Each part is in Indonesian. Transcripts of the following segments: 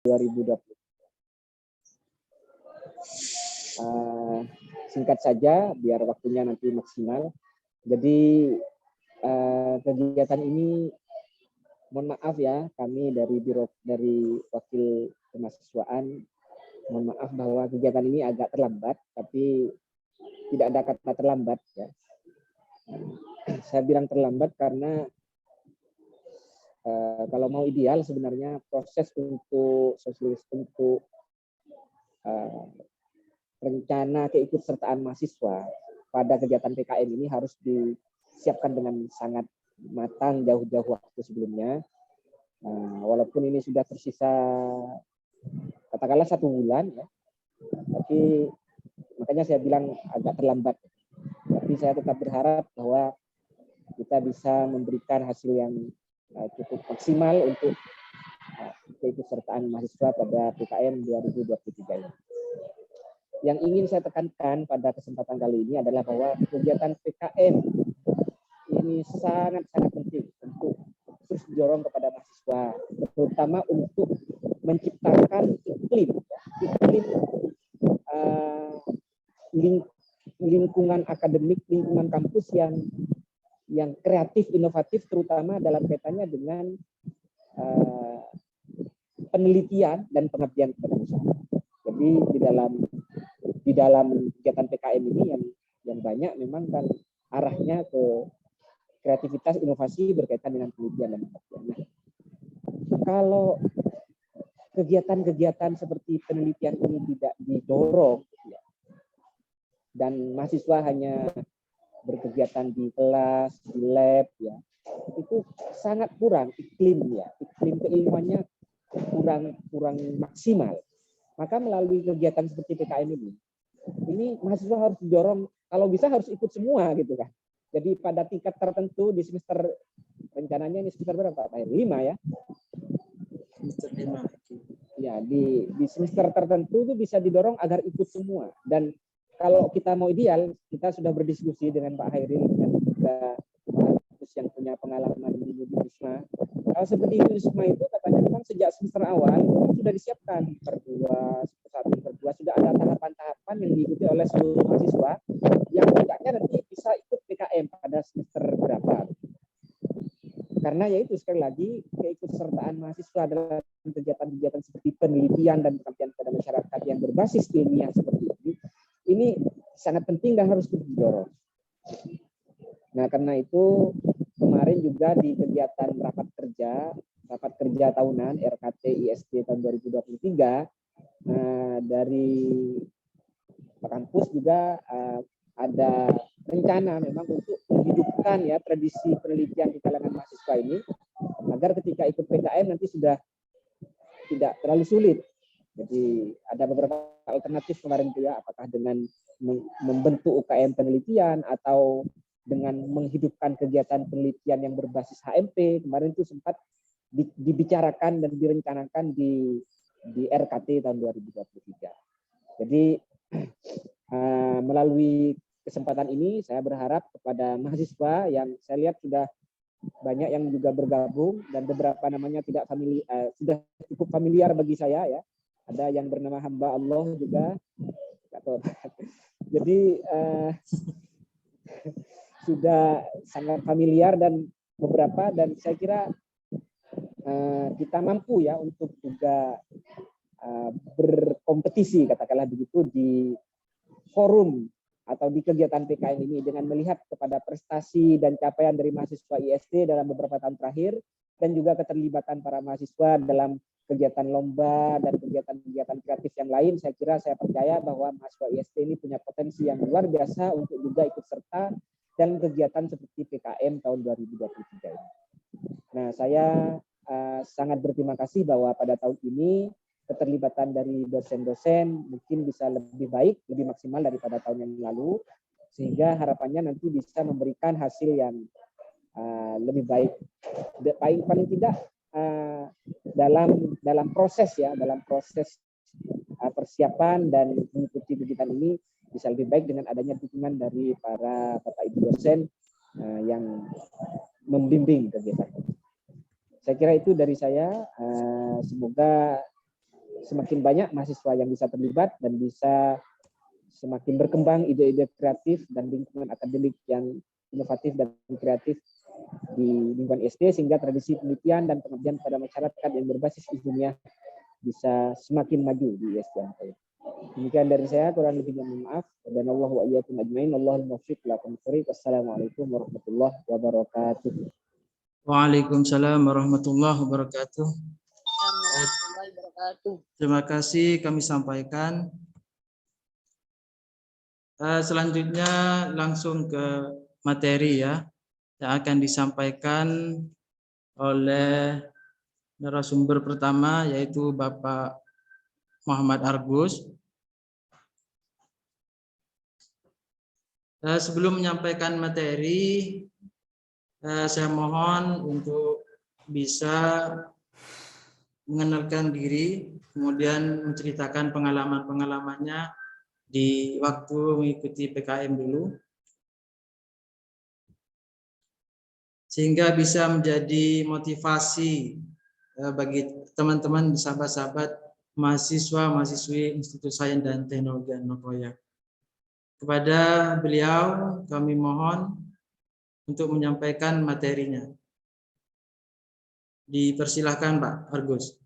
2020. Singkat saja biar waktunya nanti maksimal. Jadi kegiatan ini, mohon maaf ya, kami dari wakil kemahasiswaan, mohon maaf bahwa kegiatan ini agak terlambat, tapi tidak ada kata terlambat ya. Saya bilang terlambat karena kalau mau ideal sebenarnya proses untuk rencana keikutsertaan mahasiswa pada kegiatan PKM ini harus disiapkan dengan sangat matang jauh-jauh waktu sebelumnya. Walaupun ini sudah tersisa katakanlah 1 bulan ya, tapi makanya saya bilang agak terlambat. Tapi saya tetap berharap bahwa kita bisa memberikan hasil yang cukup maksimal untuk keikutsertaan mahasiswa pada PKM 2023 ini. Yang ingin saya tekankan pada kesempatan kali ini adalah bahwa kegiatan PKM ini sangat-sangat penting untuk terus didorong kepada mahasiswa, terutama untuk menciptakan iklim lingkungan akademik, lingkungan kampus yang kreatif, inovatif, terutama dalam kaitannya dengan penelitian dan pengabdian kepada masyarakat. Jadi di dalam kegiatan PKM ini yang banyak memang kan arahnya ke kreativitas, inovasi berkaitan dengan penelitian dan pengabdian. Nah, kalau kegiatan-kegiatan seperti penelitian ini tidak didorong ya, dan mahasiswa hanya berkegiatan di kelas, di lab ya, itu sangat kurang iklim keilmuannya kurang maksimal. Maka melalui kegiatan seperti PKM ini mahasiswa harus didorong, kalau bisa harus ikut semua gitu kan. Jadi pada tingkat tertentu di semester, rencananya ini semester berapa Pak? 5 ya? Semester 5. Ya, di semester tertentu itu bisa didorong agar ikut semua. Dan kalau kita mau ideal, kita sudah berdiskusi dengan Pak Hairil, dengan juga yang punya pengalaman di Wisma. Kalau seperti Wisma itu katanya memang sejak semester awal sudah disiapkan per 1, sudah ada tahapan-tahapan yang diikuti oleh seluruh mahasiswa yang tidaknya nanti bisa ikut PKM pada semester berapa. Karena yaitu sekali lagi keikutsertaan mahasiswa dalam kegiatan-kegiatan seperti penelitian dan pengabdian kepada masyarakat yang berbasis ilmiah seperti ini sangat penting dan harus didorong. Nah, karena itu kemarin juga di kegiatan rapat kerja tahunan RKT ISD tahun 2023 dari Pak Kampus juga ada rencana memang untuk menghidupkan ya tradisi penelitian di kalangan mahasiswa ini agar ketika ikut PKM nanti sudah tidak terlalu sulit. Jadi ada beberapa alternatif kemarin itu ya, apakah dengan membentuk UKM penelitian atau dengan menghidupkan kegiatan penelitian yang berbasis HMP. Kemarin itu sempat dibicarakan dan direncanakan di RKT tahun 2023. Jadi melalui kesempatan ini saya berharap kepada mahasiswa yang saya lihat sudah banyak yang juga bergabung dan beberapa namanya tidak sudah cukup familiar bagi saya ya. Ada yang bernama hamba Allah juga. Jadi sudah sangat familiar dan beberapa, dan saya kira kita mampu ya untuk juga berkompetisi katakanlah begitu di forum atau di kegiatan PKM ini dengan melihat kepada prestasi dan capaian dari mahasiswa ISD dalam beberapa tahun terakhir dan juga keterlibatan para mahasiswa dalam kegiatan lomba dan kegiatan-kegiatan kreatif yang lain. Saya percaya bahwa mahasiswa ISD ini punya potensi yang luar biasa untuk juga ikut serta dalam kegiatan seperti PKM tahun 2023 ini. Nah, saya sangat berterima kasih bahwa pada tahun ini keterlibatan dari dosen-dosen mungkin bisa lebih baik, lebih maksimal daripada tahun yang lalu, sehingga harapannya nanti bisa memberikan hasil yang lebih baik. Paling tidak dalam proses persiapan dan mengikuti kegiatan ini bisa lebih baik dengan adanya dukungan dari para Bapak Ibu dosen yang membimbing kegiatan. Saya kira itu dari saya. Semoga semakin banyak mahasiswa yang bisa terlibat dan bisa semakin berkembang ide-ide kreatif dan lingkungan akademik yang inovatif dan kreatif di lingkungan SD, sehingga tradisi penelitian dan pengabdian pada masyarakat yang berbasis ilmiah bisa semakin maju di SD Ampel. Demikian dari saya, kurang lebihnya mohon maaf. Dan Allah wa iyyakum ajmain. Allahul muwaffiq ila aqwamit thoriq. Wassalamualaikum warahmatullahi wabarakatuh. Waalaikumsalam warahmatullahi wabarakatuh. Terima kasih kami sampaikan. Selanjutnya langsung ke materi ya, yang akan disampaikan oleh narasumber pertama, yaitu Bapak Muhammad Argus. Sebelum menyampaikan materi, saya mohon untuk bisa mengenalkan diri, kemudian menceritakan pengalaman-pengalamannya di waktu mengikuti PKM dulu, sehingga bisa menjadi motivasi bagi teman-teman, sahabat-sahabat mahasiswa-mahasiswi Institut Sains dan Teknologi Anokoya. Kepada beliau kami mohon untuk menyampaikan materinya. Dipersilahkan Pak Argus.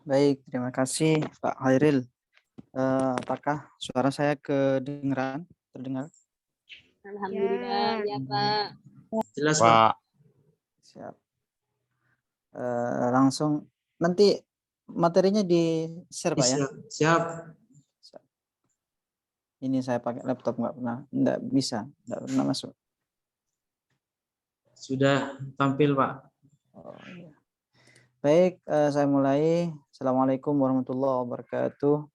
Baik, terima kasih Pak Hairil. Apakah suara saya terdengar? Alhamdulillah, ya Pak. Jelas Pak. Siap. Langsung nanti materinya di-share Pak ya. Siap. Ini saya pakai laptop nggak pernah masuk. Sudah tampil Pak. Oh, iya. Baik, saya mulai. Assalamualaikum warahmatullahi wabarakatuh.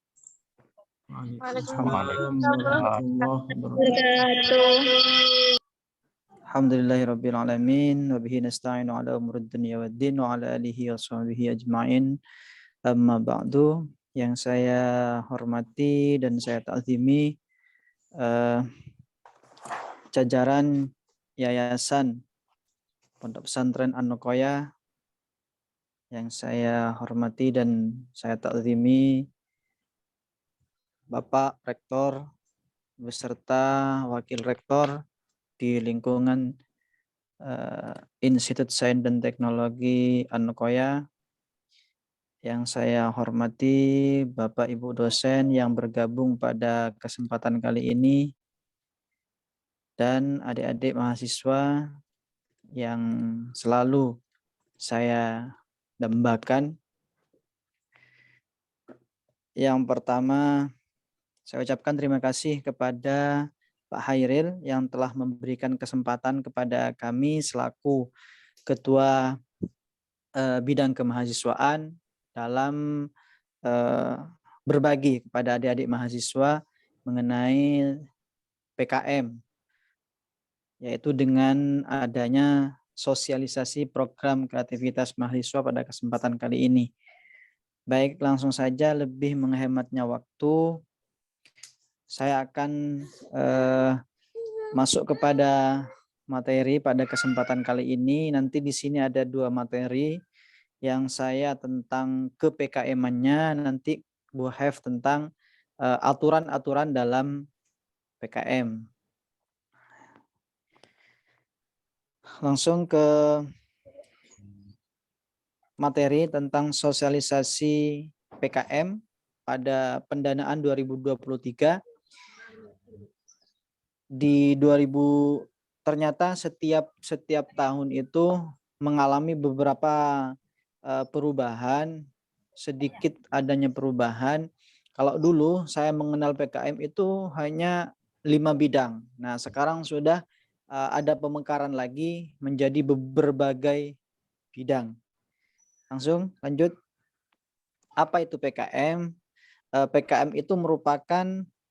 Waalaikumsalam warahmatullahi wabarakatuh. Alhamdulillahirabbil alamin wa bihi nasta'inu ala umurid dunya waddin wa ala alihi washabihi ajmain. Amma ba'du, yang saya hormati dan saya ta'zimi jajaran Yayasan Pondok Pesantren An-Nuqoyah, yang saya hormati dan saya ta'zimi Bapak Rektor beserta Wakil Rektor di lingkungan Institut Sains dan Teknologi An-Nuqoyah, yang saya hormati Bapak Ibu dosen yang bergabung pada kesempatan kali ini, dan adik-adik mahasiswa yang selalu saya dambakan. Yang pertama, saya ucapkan terima kasih kepada Pak Hairil yang telah memberikan kesempatan kepada kami selaku Ketua Bidang Kemahasiswaan dalam berbagi kepada adik-adik mahasiswa mengenai PKM, yaitu dengan adanya sosialisasi program kreativitas mahasiswa pada kesempatan kali ini. Baik, langsung saja lebih menghematnya waktu, saya akan masuk kepada materi pada kesempatan kali ini. Nanti di sini ada 2 materi, yang saya tentang ke-PKM-nya, nanti Bu Hef tentang aturan-aturan dalam PKM. Langsung ke materi tentang sosialisasi PKM pada pendanaan 2023. Di 2000 ternyata setiap tahun itu mengalami beberapa perubahan, sedikit adanya perubahan. Kalau dulu saya mengenal PKM itu hanya 5 bidang. Nah, sekarang sudah ada pemekaran lagi menjadi berbagai bidang. Langsung lanjut. Apa itu PKM? PKM itu merupakan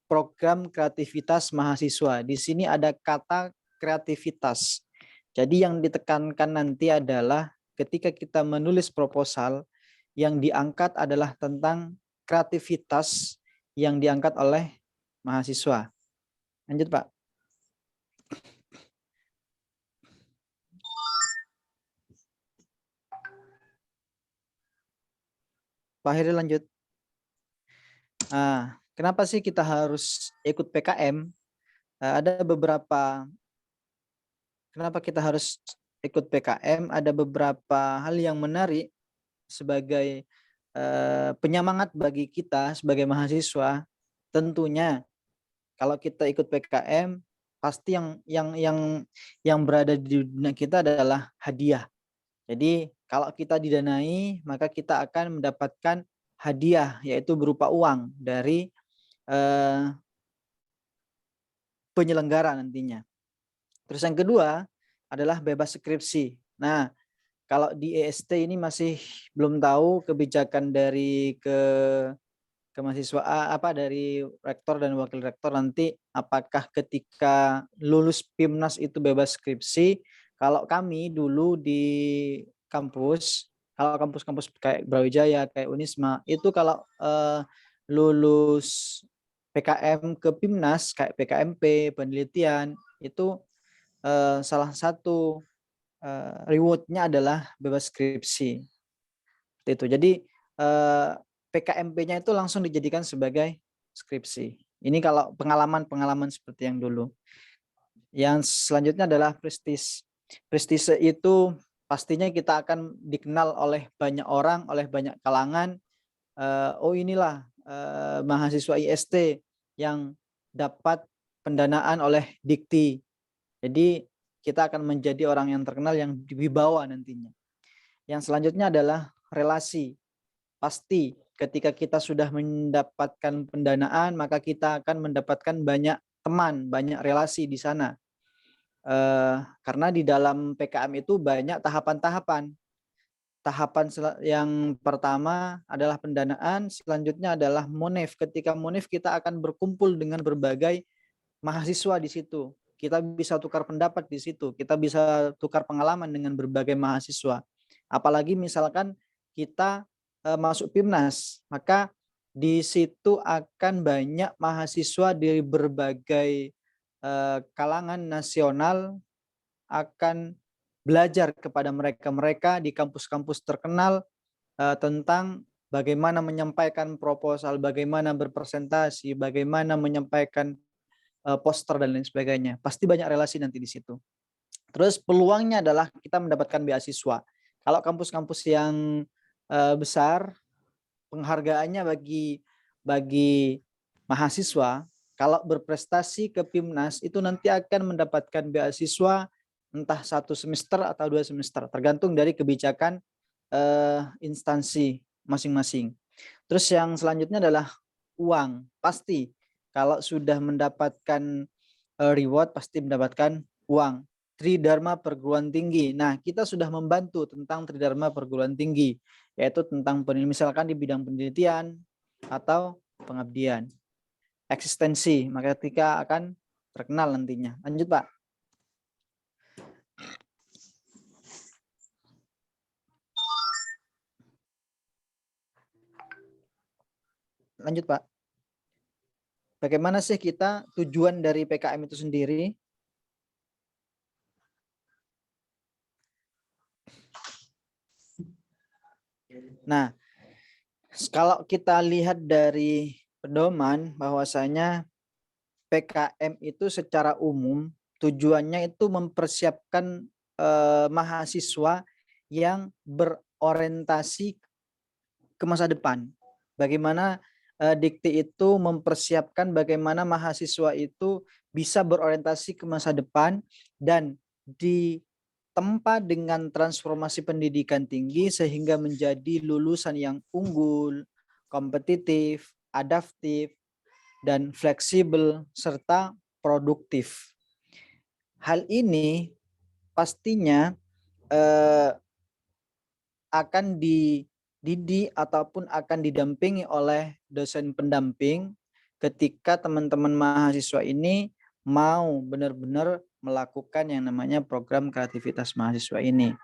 program kreativitas mahasiswa. Di sini ada kata kreativitas. Jadi yang ditekankan nanti adalah ketika kita menulis proposal, yang diangkat adalah tentang kreativitas yang diangkat oleh mahasiswa. Lanjut Pak. Pak Heri lanjut. Nah, kenapa sih kita harus ikut PKM? Ada beberapa, kenapa kita harus ikut PKM? Ada beberapa hal yang menarik sebagai penyemangat bagi kita sebagai mahasiswa. Tentunya kalau kita ikut PKM, pasti yang berada di dunia kita adalah hadiah. Jadi kalau kita didanai, maka kita akan mendapatkan hadiah, yaitu berupa uang dari penyelenggara nantinya. Terus yang kedua adalah bebas skripsi. Nah, kalau di EST ini masih belum tahu kebijakan dari kemahasiswaan apa dari rektor dan wakil rektor nanti, apakah ketika lulus PIMNAS itu bebas skripsi. Kalau kami dulu di kampus, kalau kampus-kampus kayak Brawijaya, kayak Unisma, itu kalau lulus PKM ke PIMNAS kayak PKMP, penelitian, itu salah satu rewardnya adalah bebas skripsi. Itu. Jadi PKMP-nya itu langsung dijadikan sebagai skripsi. Ini kalau pengalaman seperti yang dulu. Yang selanjutnya adalah prestis. Prestise itu pastinya kita akan dikenal oleh banyak orang, oleh banyak kalangan. Oh inilah mahasiswa IST yang dapat pendanaan oleh Dikti. Jadi kita akan menjadi orang yang terkenal, yang dibawa nantinya. Yang selanjutnya adalah relasi. Pasti ketika kita sudah mendapatkan pendanaan, maka kita akan mendapatkan banyak teman, banyak relasi di sana. Karena di dalam PKM itu banyak tahapan-tahapan. Tahapan yang pertama adalah pendanaan, selanjutnya adalah monef. Ketika monef kita akan berkumpul dengan berbagai mahasiswa di situ. Kita bisa tukar pendapat di situ, kita bisa tukar pengalaman dengan berbagai mahasiswa. Apalagi misalkan kita masuk PIMNAS, maka di situ akan banyak mahasiswa dari berbagai kalangan nasional akan belajar kepada mereka di kampus-kampus terkenal tentang bagaimana menyampaikan proposal, bagaimana berpresentasi, bagaimana menyampaikan poster dan lain sebagainya. Pasti banyak relasi nanti di situ. Terus peluangnya adalah kita mendapatkan beasiswa. Kalau kampus-kampus yang besar, penghargaannya bagi mahasiswa kalau berprestasi ke PIMNAS itu nanti akan mendapatkan beasiswa entah 1 semester atau 2 semester, tergantung dari kebijakan instansi masing-masing. Terus yang selanjutnya adalah uang. Pasti kalau sudah mendapatkan reward pasti mendapatkan uang. Tridharma perguruan tinggi. Nah, kita sudah membantu tentang Tridharma perguruan tinggi, yaitu tentang misalkan di bidang penelitian atau pengabdian. Eksistensi, maka ketika akan terkenal nantinya. Lanjut, Pak. Lanjut, Pak. Bagaimana sih kita tujuan dari PKM itu sendiri? Nah, kalau kita lihat dari pedoman bahwasanya PKM itu secara umum tujuannya itu mempersiapkan mahasiswa yang berorientasi ke masa depan. Bagaimana Dikti itu mempersiapkan bagaimana mahasiswa itu bisa berorientasi ke masa depan dan ditempa dengan transformasi pendidikan tinggi sehingga menjadi lulusan yang unggul, kompetitif, adaptif, dan fleksibel serta produktif. Hal ini pastinya akan dididik ataupun akan didampingi oleh dosen pendamping ketika teman-teman mahasiswa ini mau benar-benar melakukan yang namanya program kreativitas mahasiswa ini.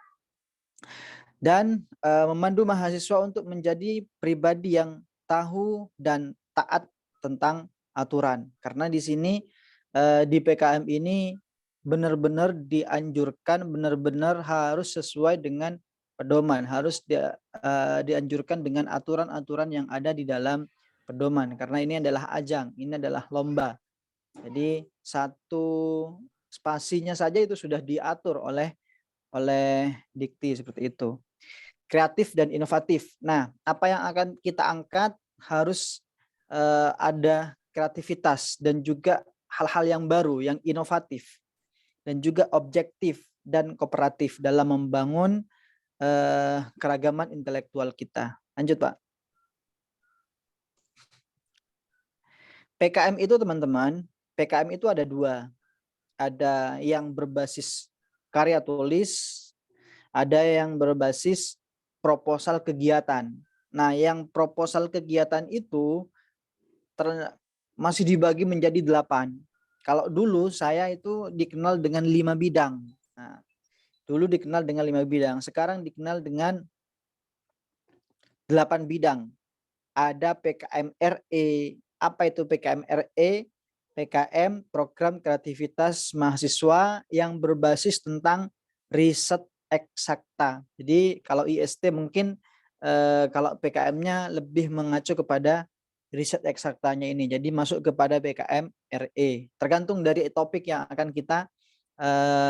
Dan memandu mahasiswa untuk menjadi pribadi yang tahu dan taat tentang aturan. Karena di sini di PKM ini benar-benar dianjurkan, benar-benar harus sesuai dengan pedoman, harus dianjurkan dengan aturan-aturan yang ada di dalam pedoman, karena ini adalah ajang, ini adalah lomba. Jadi satu spasinya saja itu sudah diatur oleh dikti seperti itu. Kreatif dan inovatif. Nah, apa yang akan kita angkat harus ada kreativitas dan juga hal-hal yang baru, yang inovatif, dan juga objektif dan kooperatif dalam membangun keragaman intelektual kita. Lanjut, Pak. PKM itu teman-teman, PKM itu ada dua. Ada yang berbasis karya tulis, ada yang berbasis proposal kegiatan. Nah, yang proposal kegiatan itu masih dibagi menjadi 8. Kalau dulu saya itu dikenal dengan 5 bidang. Nah, dulu dikenal dengan 5 bidang, sekarang dikenal dengan 8 bidang. Ada PKM RE. Apa itu PKM RE? PKM Program Kreativitas Mahasiswa yang berbasis tentang riset eksakta. Jadi kalau IST mungkin kalau PKM-nya lebih mengacu kepada riset eksaktanya ini. Jadi masuk kepada PKM RE. Tergantung dari topik yang akan kita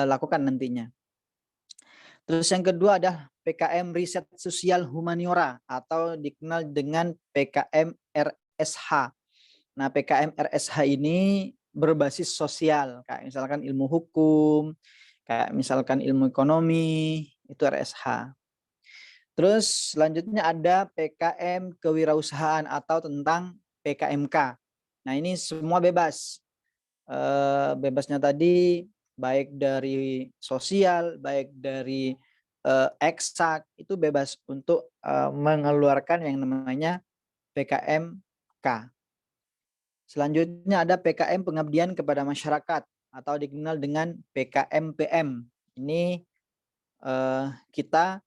lakukan nantinya. Terus yang kedua adalah PKM Riset Sosial Humaniora atau dikenal dengan PKM RSH. Nah, PKM RSH ini berbasis sosial, kayak misalkan ilmu hukum, kayak misalkan ilmu ekonomi, itu RSH. Terus selanjutnya ada PKM Kewirausahaan atau tentang PKMK. Nah, ini semua bebas. Bebasnya tadi baik dari sosial, baik dari eksak, itu bebas untuk mengeluarkan yang namanya PKMK. Selanjutnya ada PKM Pengabdian kepada Masyarakat atau dikenal dengan PKM-PM. Ini kita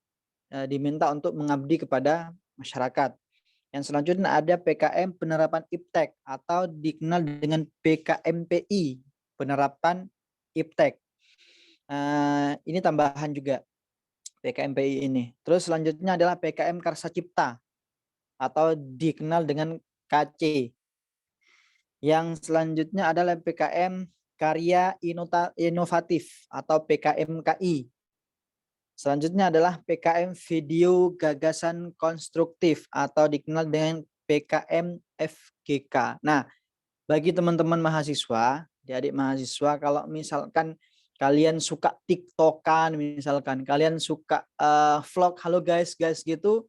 diminta untuk mengabdi kepada masyarakat. Yang selanjutnya ada PKM Penerapan Iptek atau dikenal dengan PKMPI, Penerapan Iptek. Ini tambahan juga PKMPI ini. Terus selanjutnya adalah PKM Karsa Cipta atau dikenal dengan KC. Yang selanjutnya adalah PKM Karya Inovatif atau PKMKI. Selanjutnya adalah PKM Video Gagasan Konstruktif atau dikenal dengan PKM FGK. Nah, bagi teman-teman mahasiswa, adik mahasiswa, kalau misalkan kalian suka TikTokan, misalkan kalian suka vlog, halo guys gitu,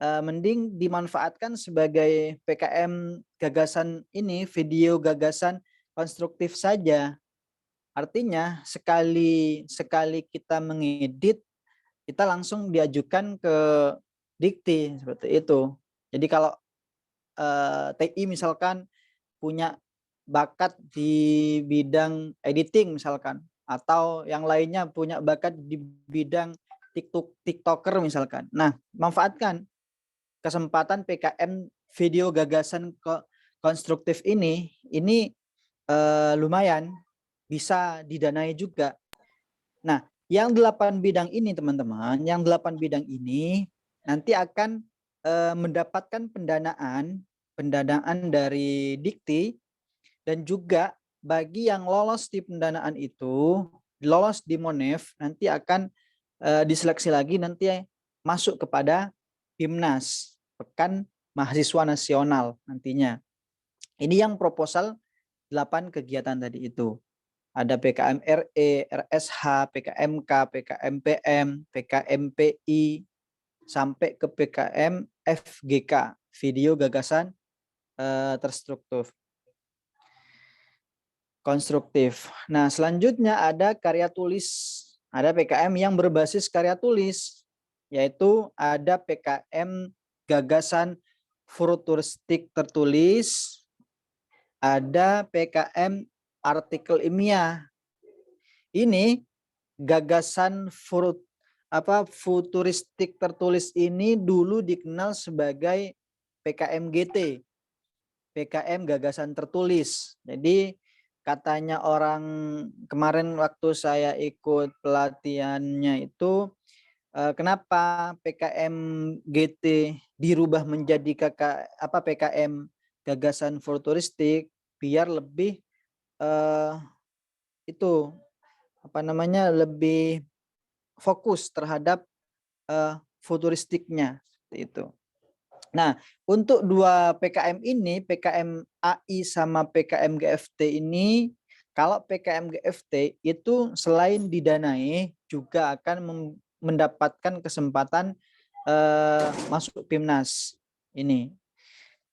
mending dimanfaatkan sebagai PKM gagasan ini, video gagasan konstruktif saja. Artinya sekali kita mengedit, kita langsung diajukan ke dikti seperti itu. Jadi kalau TI misalkan punya bakat di bidang editing misalkan, atau yang lainnya punya bakat di bidang TikToker misalkan. Nah, manfaatkan kesempatan PKM video gagasan konstruktif ini lumayan bisa didanai juga. Nah, yang 8 bidang ini teman-teman, yang 8 bidang ini nanti akan mendapatkan pendanaan dari dikti, dan juga bagi yang lolos di pendanaan itu, lolos di Monef, nanti akan diseleksi lagi, nanti masuk kepada PIMNAS, Pekan Mahasiswa Nasional nantinya. Ini yang proposal 8 kegiatan tadi itu. Ada PKM RE, RSH, PKMK, PKMPM, PKMPI, sampai ke PKM FGK, Video Gagasan Terstruktur. Konstruktif. Nah, selanjutnya ada karya tulis. Ada PKM yang berbasis karya tulis, yaitu ada PKM Gagasan Futuristik Tertulis, ada PKM Artikel Ilmiah. Ini gagasan futuristik tertulis ini dulu dikenal sebagai PKM GT, PKM Gagasan Tertulis. Jadi katanya orang kemarin waktu saya ikut pelatihannya itu, kenapa PKM GT dirubah menjadi PKM gagasan futuristik biar lebih lebih fokus terhadap futuristiknya itu. Nah, untuk dua PKM ini, PKM AI sama PKM GFT ini, kalau PKM GFT itu selain didanai juga akan mendapatkan kesempatan masuk PIMNAS ini.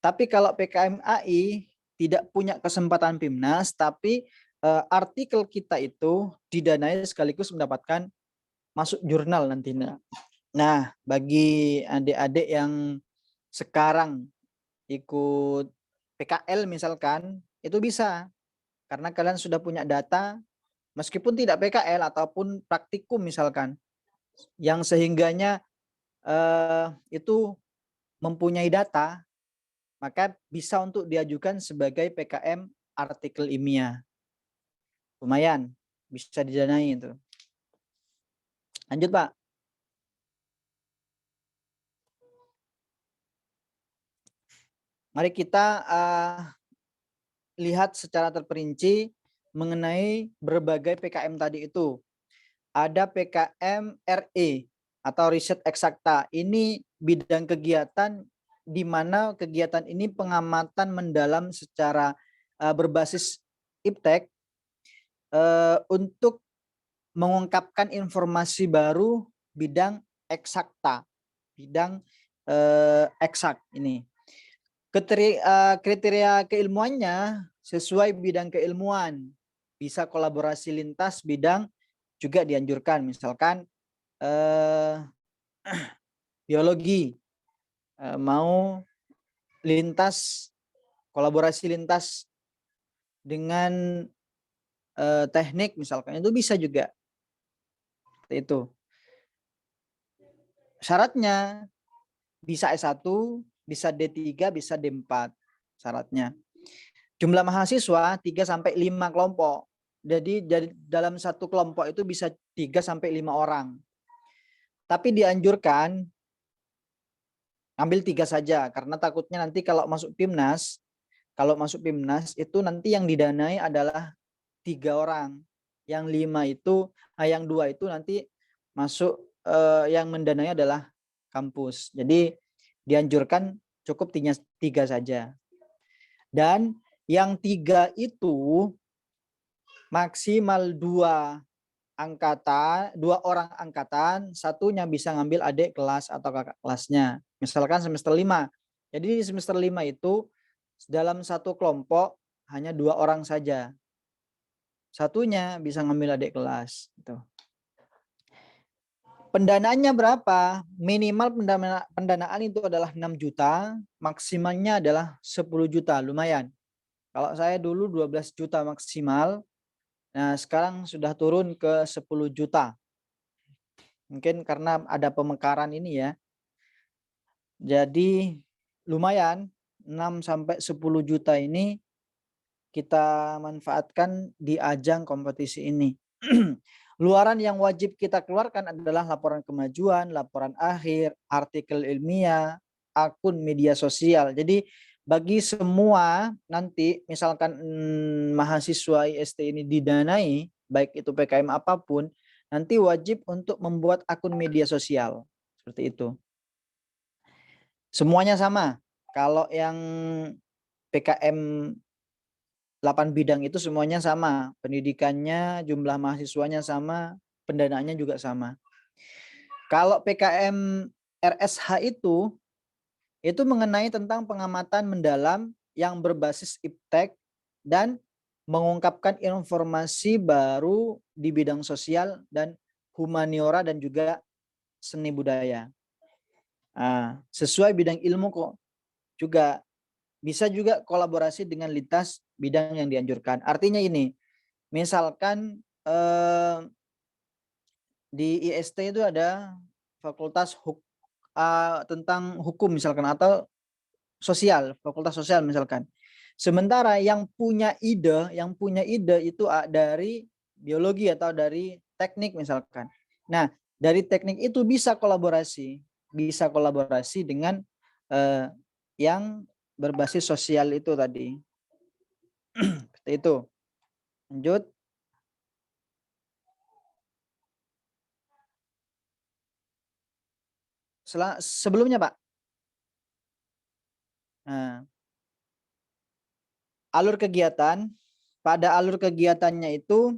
Tapi kalau PKM AI tidak punya kesempatan PIMNAS, tapi artikel kita itu didanai sekaligus mendapatkan masuk jurnal nantinya. Nah, bagi adik-adik yang sekarang ikut PKL misalkan, itu bisa. Karena kalian sudah punya data, meskipun tidak PKL ataupun praktikum misalkan, yang sehingganya itu mempunyai data, maka bisa untuk diajukan sebagai PKM artikel ilmiah. Lumayan, bisa didanai itu. Lanjut, Pak. Mari kita lihat secara terperinci mengenai berbagai PKM tadi itu. Ada PKM RE atau riset eksakta. Ini bidang kegiatan di mana kegiatan ini pengamatan mendalam secara berbasis iptek untuk mengungkapkan informasi baru bidang eksakta, bidang eksak ini. Kriteria keilmuannya sesuai bidang keilmuan, bisa kolaborasi lintas bidang juga dianjurkan, misalkan biologi mau lintas, kolaborasi lintas dengan teknik misalkan, itu bisa juga. Itu syaratnya bisa S1, bisa D3, bisa D4 syaratnya. Jumlah mahasiswa 3 sampai 5 kelompok. Jadi dalam satu kelompok itu bisa 3 sampai 5 orang. Tapi dianjurkan ambil 3 saja karena takutnya nanti kalau masuk PIMNAS itu nanti yang didanai adalah 3 orang. Yang 5 itu, yang 2 itu nanti masuk yang mendanai adalah kampus. Jadi dianjurkan cukup 3 saja. Dan yang 3 itu maksimal 2 orang angkatan, satunya bisa ngambil adik kelas atau kakak kelasnya. Misalkan semester 5. Jadi di semester 5 itu dalam satu kelompok hanya 2 orang saja. Satunya bisa ngambil adik kelas. Gitu. Pendanaannya berapa? Minimal pendanaan itu adalah 6 juta, maksimalnya adalah 10 juta, lumayan. Kalau saya dulu 12 juta maksimal, nah sekarang sudah turun ke 10 juta. Mungkin karena ada pemekaran ini ya. Jadi lumayan 6 sampai 10 juta ini kita manfaatkan di ajang kompetisi ini. Luaran yang wajib kita keluarkan adalah laporan kemajuan, laporan akhir, artikel ilmiah, akun media sosial. Jadi bagi semua nanti misalkan mahasiswa IST ini didanai, baik itu PKM apapun, nanti wajib untuk membuat akun media sosial. Seperti itu. Semuanya sama. Kalau yang PKM 8 bidang itu semuanya sama. Pendidikannya, jumlah mahasiswanya sama, pendanaannya juga sama. Kalau PKM RSH itu mengenai tentang pengamatan mendalam yang berbasis iptek dan mengungkapkan informasi baru di bidang sosial dan humaniora dan juga seni budaya. Sesuai bidang ilmu kok juga bisa juga kolaborasi dengan lintas bidang yang dianjurkan. Artinya ini, misalkan di IST itu ada fakultas tentang hukum misalkan atau sosial, fakultas sosial misalkan. Sementara yang punya ide itu dari biologi atau dari teknik misalkan. Nah, Dari teknik itu bisa kolaborasi dengan yang berbasis sosial itu tadi. Seperti itu. Lanjut. Sebelumnya, Pak. Nah, alur kegiatan. Pada alur kegiatannya itu,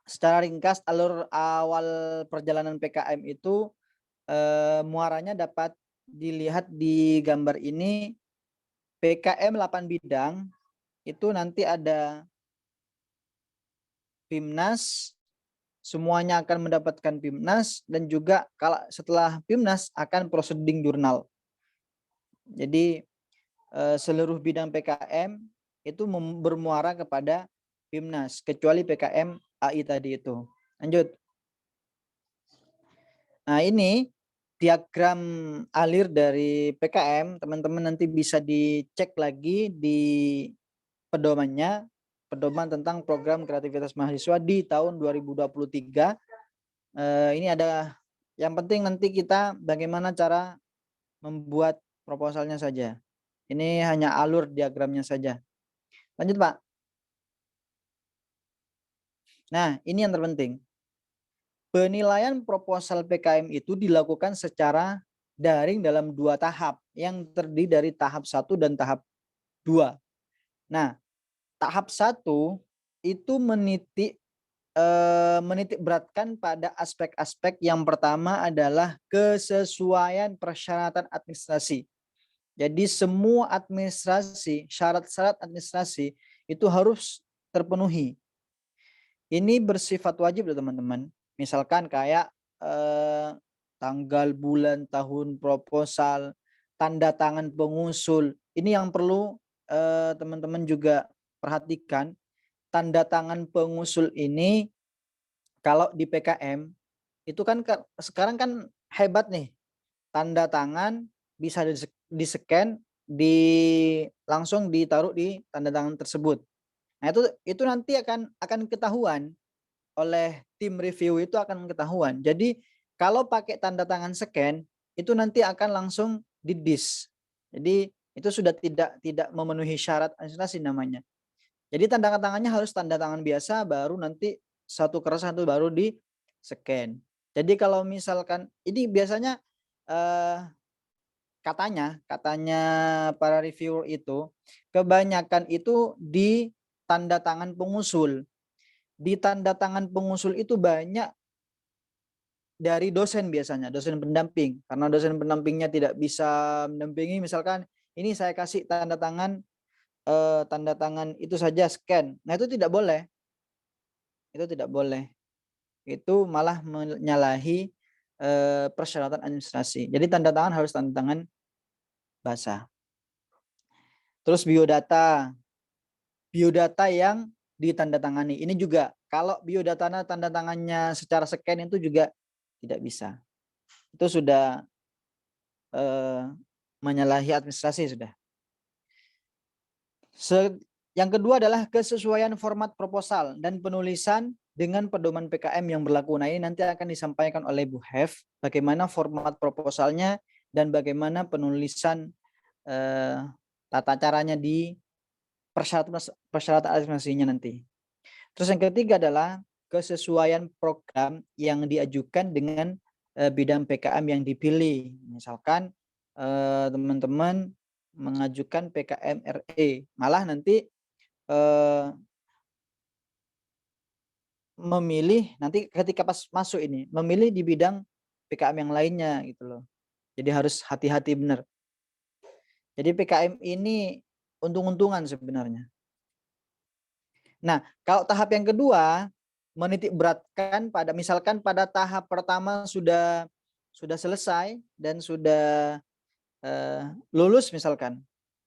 secara ringkas, alur awal perjalanan PKM itu muaranya dapat dilihat di gambar ini. PKM 8 bidang itu nanti ada PIMNAS, semuanya akan mendapatkan PIMNAS, dan juga kalau setelah PIMNAS akan proceeding jurnal. Jadi seluruh bidang PKM itu bermuara kepada PIMNAS, kecuali PKM AI tadi itu. Lanjut. Nah, ini diagram alir dari PKM, teman-teman nanti bisa dicek lagi di pedomannya, pedoman tentang program kreativitas mahasiswa di tahun 2023. Ini ada yang penting nanti kita bagaimana cara membuat proposalnya saja. Ini hanya alur diagramnya saja. Lanjut, Pak. Nah, ini yang terpenting. Penilaian proposal PKM itu dilakukan secara daring dalam 2 tahap yang terdiri dari tahap 1 dan tahap 2. Nah, tahap 1 itu menitik beratkan pada aspek-aspek yang pertama adalah kesesuaian persyaratan administrasi. Jadi semua administrasi, syarat-syarat administrasi itu harus terpenuhi. Ini bersifat wajib, teman-teman. Misalkan kayak tanggal, bulan, tahun proposal, tanda tangan pengusul. Ini yang perlu teman-teman juga perhatikan. Tanda tangan pengusul ini kalau di PKM itu kan sekarang kan hebat nih. Tanda tangan bisa di-scan, langsung ditaruh di tanda tangan tersebut. Nah, itu nanti akan ketahuan oleh tim review, itu akan ketahuan. Jadi kalau pakai tanda tangan scan itu nanti akan langsung di-dis. Jadi itu sudah tidak memenuhi syarat administrasi namanya. Jadi tanda tangannya harus tanda tangan biasa, baru nanti satu keras satu baru di scan. Jadi kalau misalkan ini biasanya katanya para reviewer itu kebanyakan itu di tanda tangan pengusul. Di tanda tangan pengusul itu banyak dari dosen, biasanya dosen pendamping, karena dosen pendampingnya tidak bisa mendampingi. Misalkan ini saya kasih tanda tangan itu saja scan. Nah, itu tidak boleh. Itu malah menyalahi persyaratan administrasi. Jadi tanda tangan harus tanda tangan basah. Terus biodata yang ditandatangani. Ini juga kalau biodata tanda tangannya secara scan itu juga tidak bisa. Itu sudah menyalahi administrasi sudah. Yang kedua adalah kesesuaian format proposal dan penulisan dengan pedoman PKM yang berlaku. Nah, ini nanti akan disampaikan oleh Bu Hef bagaimana format proposalnya dan bagaimana penulisan tata caranya di persyaratan administrasinya nanti. Terus yang ketiga adalah kesesuaian program yang diajukan dengan bidang PKM yang dipilih. Misalkan teman-teman mengajukan PKM RE, malah nanti memilih nanti ketika pas masuk ini memilih di bidang PKM yang lainnya gitu loh. Jadi harus hati-hati benar. Jadi PKM ini untung-untungan sebenarnya. Nah, kalau tahap yang kedua menitik beratkan pada misalkan pada tahap pertama sudah selesai dan sudah lulus, misalkan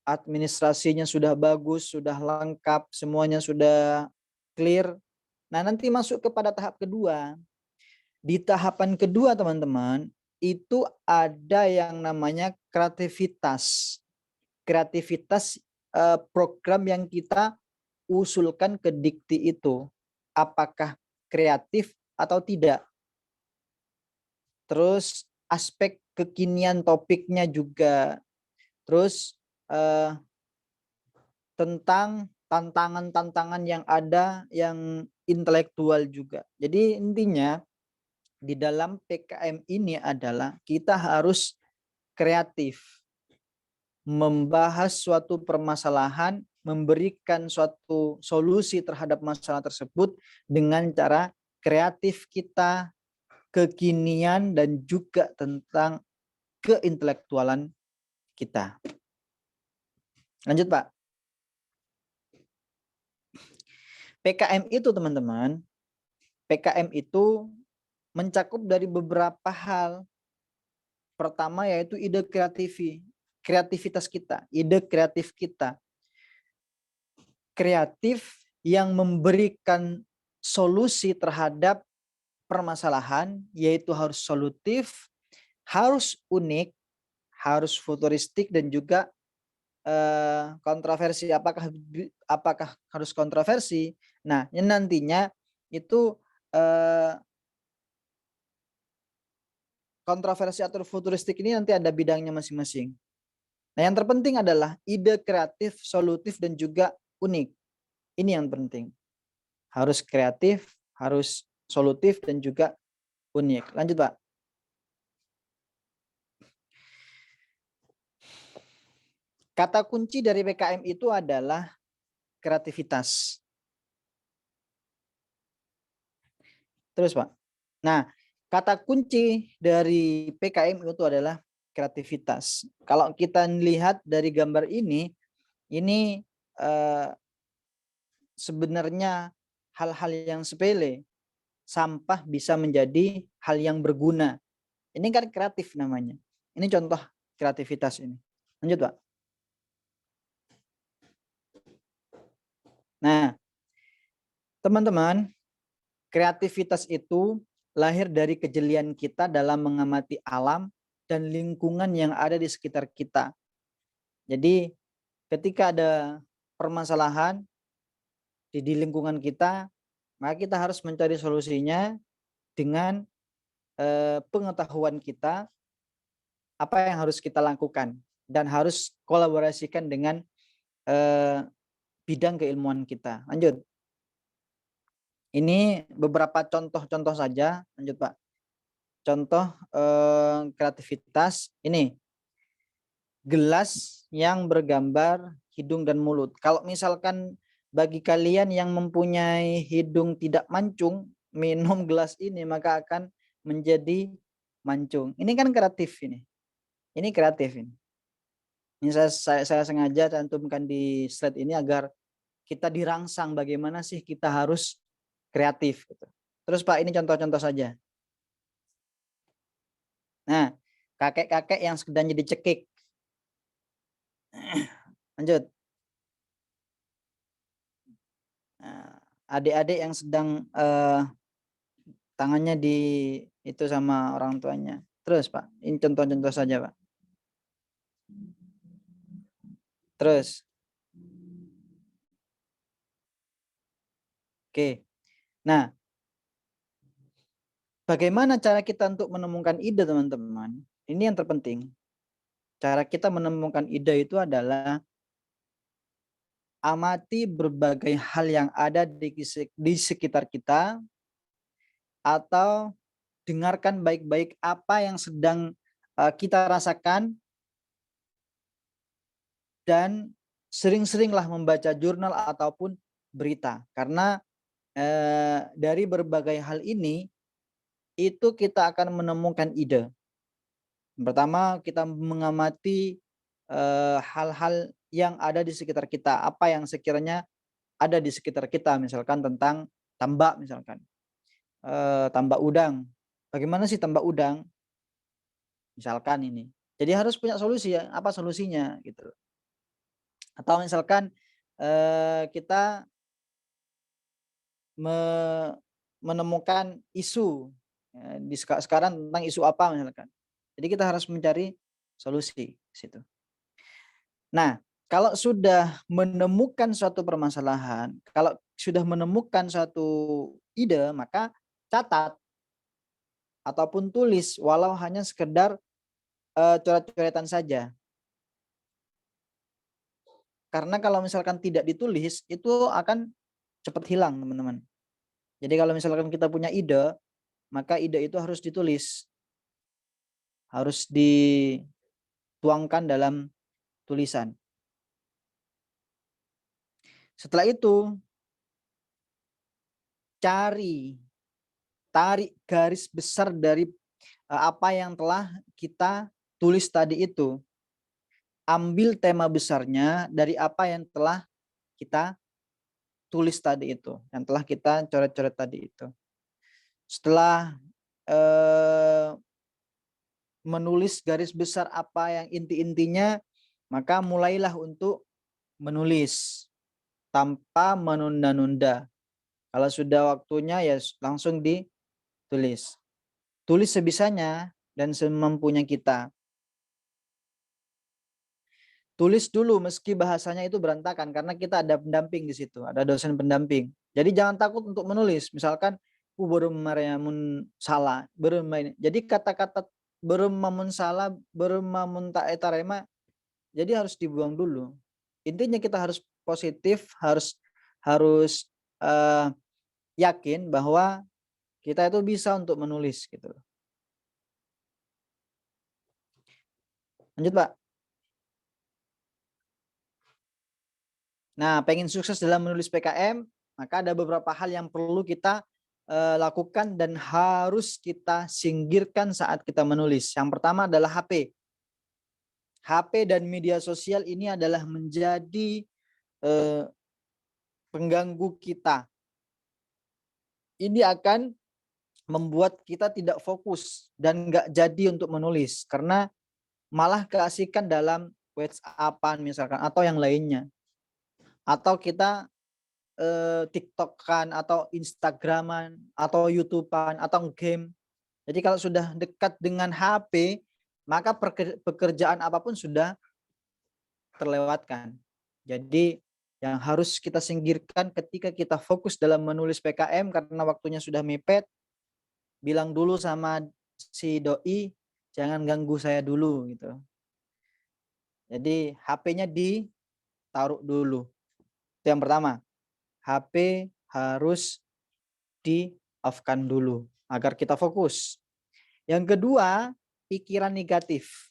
administrasinya sudah bagus, sudah lengkap, semuanya sudah clear. Nah, nanti masuk kepada tahap kedua. Di tahapan kedua, teman-teman, itu ada yang namanya kreativitas. Kreativitas program yang kita usulkan ke dikti itu apakah kreatif atau tidak. terus aspek kekinian topiknya juga, terus tentang tantangan-tantangan yang ada yang intelektual juga. Jadi intinya di dalam PKM ini adalah kita harus kreatif, membahas suatu permasalahan, memberikan suatu solusi terhadap masalah tersebut dengan cara kreatif kita, kekinian, dan juga tentang keintelektualan kita. Lanjut, Pak. PKM itu, teman-teman, PKM itu mencakup dari beberapa hal. Pertama yaitu ide kreativitas kita, ide kreatif kita. Kreatif yang memberikan solusi terhadap permasalahan, yaitu harus solutif, harus unik, harus futuristik, dan juga kontroversi. Apakah harus kontroversi? Nah, ini nantinya itu kontroversi atau futuristik ini nanti ada bidangnya masing-masing. Nah, yang terpenting adalah ide kreatif, solutif, dan juga unik. Ini yang penting. Harus kreatif, harus solutif, dan juga unik. Lanjut, Pak. Kata kunci dari PKM itu adalah kreativitas. Terus, Pak. Nah, kata kunci dari PKM itu adalah kreativitas. Kalau kita lihat dari gambar ini sebenarnya hal-hal yang sepele. Sampah bisa menjadi hal yang berguna. Ini kan kreatif namanya. Ini contoh kreativitas ini. Lanjut, Pak. Nah, teman-teman, kreativitas itu lahir dari kejelian kita dalam mengamati alam dan lingkungan yang ada di sekitar kita. Jadi, ketika ada permasalahan di lingkungan kita, maka kita harus mencari solusinya dengan pengetahuan kita, apa yang harus kita lakukan, dan harus kolaborasikan dengan bidang keilmuan kita. Lanjut. Ini beberapa contoh-contoh saja. Lanjut, Pak. Contoh kreativitas ini. Gelas yang bergambar hidung dan mulut. Kalau misalkan bagi kalian yang mempunyai hidung tidak mancung, minum gelas ini maka akan menjadi mancung. Ini kan kreatif ini. Ini kreatif ini. Ini saya sengaja cantumkan di slide ini agar kita dirangsang bagaimana sih kita harus kreatif. Gitu. Terus, Pak, ini contoh-contoh saja. Nah, kakek-kakek yang sedang jadi cekik. Lanjut. Nah, adik-adik yang sedang tangannya di itu sama orang tuanya. Terus, Pak, ini contoh-contoh saja, Pak. Terus. Oke. Nah, bagaimana cara kita untuk menemukan ide, teman-teman? Ini yang terpenting. Cara kita menemukan ide itu adalah amati berbagai hal yang ada di sekitar kita, atau dengarkan baik-baik apa yang sedang kita rasakan, dan sering-seringlah membaca jurnal ataupun berita. Karena dari berbagai hal ini, itu kita akan menemukan ide. Pertama, kita mengamati hal-hal yang ada di sekitar kita. Apa yang sekiranya ada di sekitar kita. Misalkan tentang tambak, misalkan. Tambak udang. Bagaimana sih tambak udang? Misalkan ini. Jadi harus punya solusi ya. Apa solusinya gitu. Atau misalkan kita menemukan isu di sekarang tentang isu apa misalkan. Jadi kita harus mencari solusi situ. Nah, kalau sudah menemukan suatu permasalahan, kalau sudah menemukan suatu ide, maka catat ataupun tulis walau hanya sekedar coret-coretan saja. Karena kalau misalkan tidak ditulis itu akan cepat hilang, teman-teman. Jadi kalau misalkan kita punya ide, maka ide itu harus ditulis. Harus dituangkan dalam tulisan. Setelah itu tarik garis besar dari apa yang telah kita tulis tadi itu. Ambil tema besarnya dari apa yang telah kita tulis tadi itu, yang telah kita coret-coret tadi itu. Setelah menulis garis besar apa yang inti-intinya, maka mulailah untuk menulis tanpa menunda-nunda. Kalau sudah waktunya ya langsung ditulis. Tulis sebisanya dan semampunya kita. Tulis dulu meski bahasanya itu berantakan karena kita ada pendamping di situ, ada dosen pendamping. Jadi jangan takut untuk menulis. Misalkan bermamun salah, jadi kata-kata bermamun salah, bermamun tak etarema, jadi harus dibuang dulu. Intinya kita harus positif, harus yakin bahwa kita itu bisa untuk menulis gitu. Lanjut, Pak. Nah, pengen sukses dalam menulis PKM, maka ada beberapa hal yang perlu kita lakukan dan harus kita singkirkan saat kita menulis. Yang pertama adalah HP. HP dan media sosial ini adalah menjadi pengganggu kita. Ini akan membuat kita tidak fokus dan nggak jadi untuk menulis karena malah keasikan dalam WhatsApp-an misalkan atau yang lainnya. Atau kita TikTok-kan atau Instagraman atau YouTube-an atau game. Jadi kalau sudah dekat dengan HP, maka pekerjaan apapun sudah terlewatkan. Jadi yang harus kita singkirkan ketika kita fokus dalam menulis PKM karena waktunya sudah mepet, bilang dulu sama si doi, jangan ganggu saya dulu gitu. Jadi HP-nya ditaruh dulu. Itu yang pertama. HP harus di-off-kan dulu agar kita fokus. Yang kedua, pikiran negatif.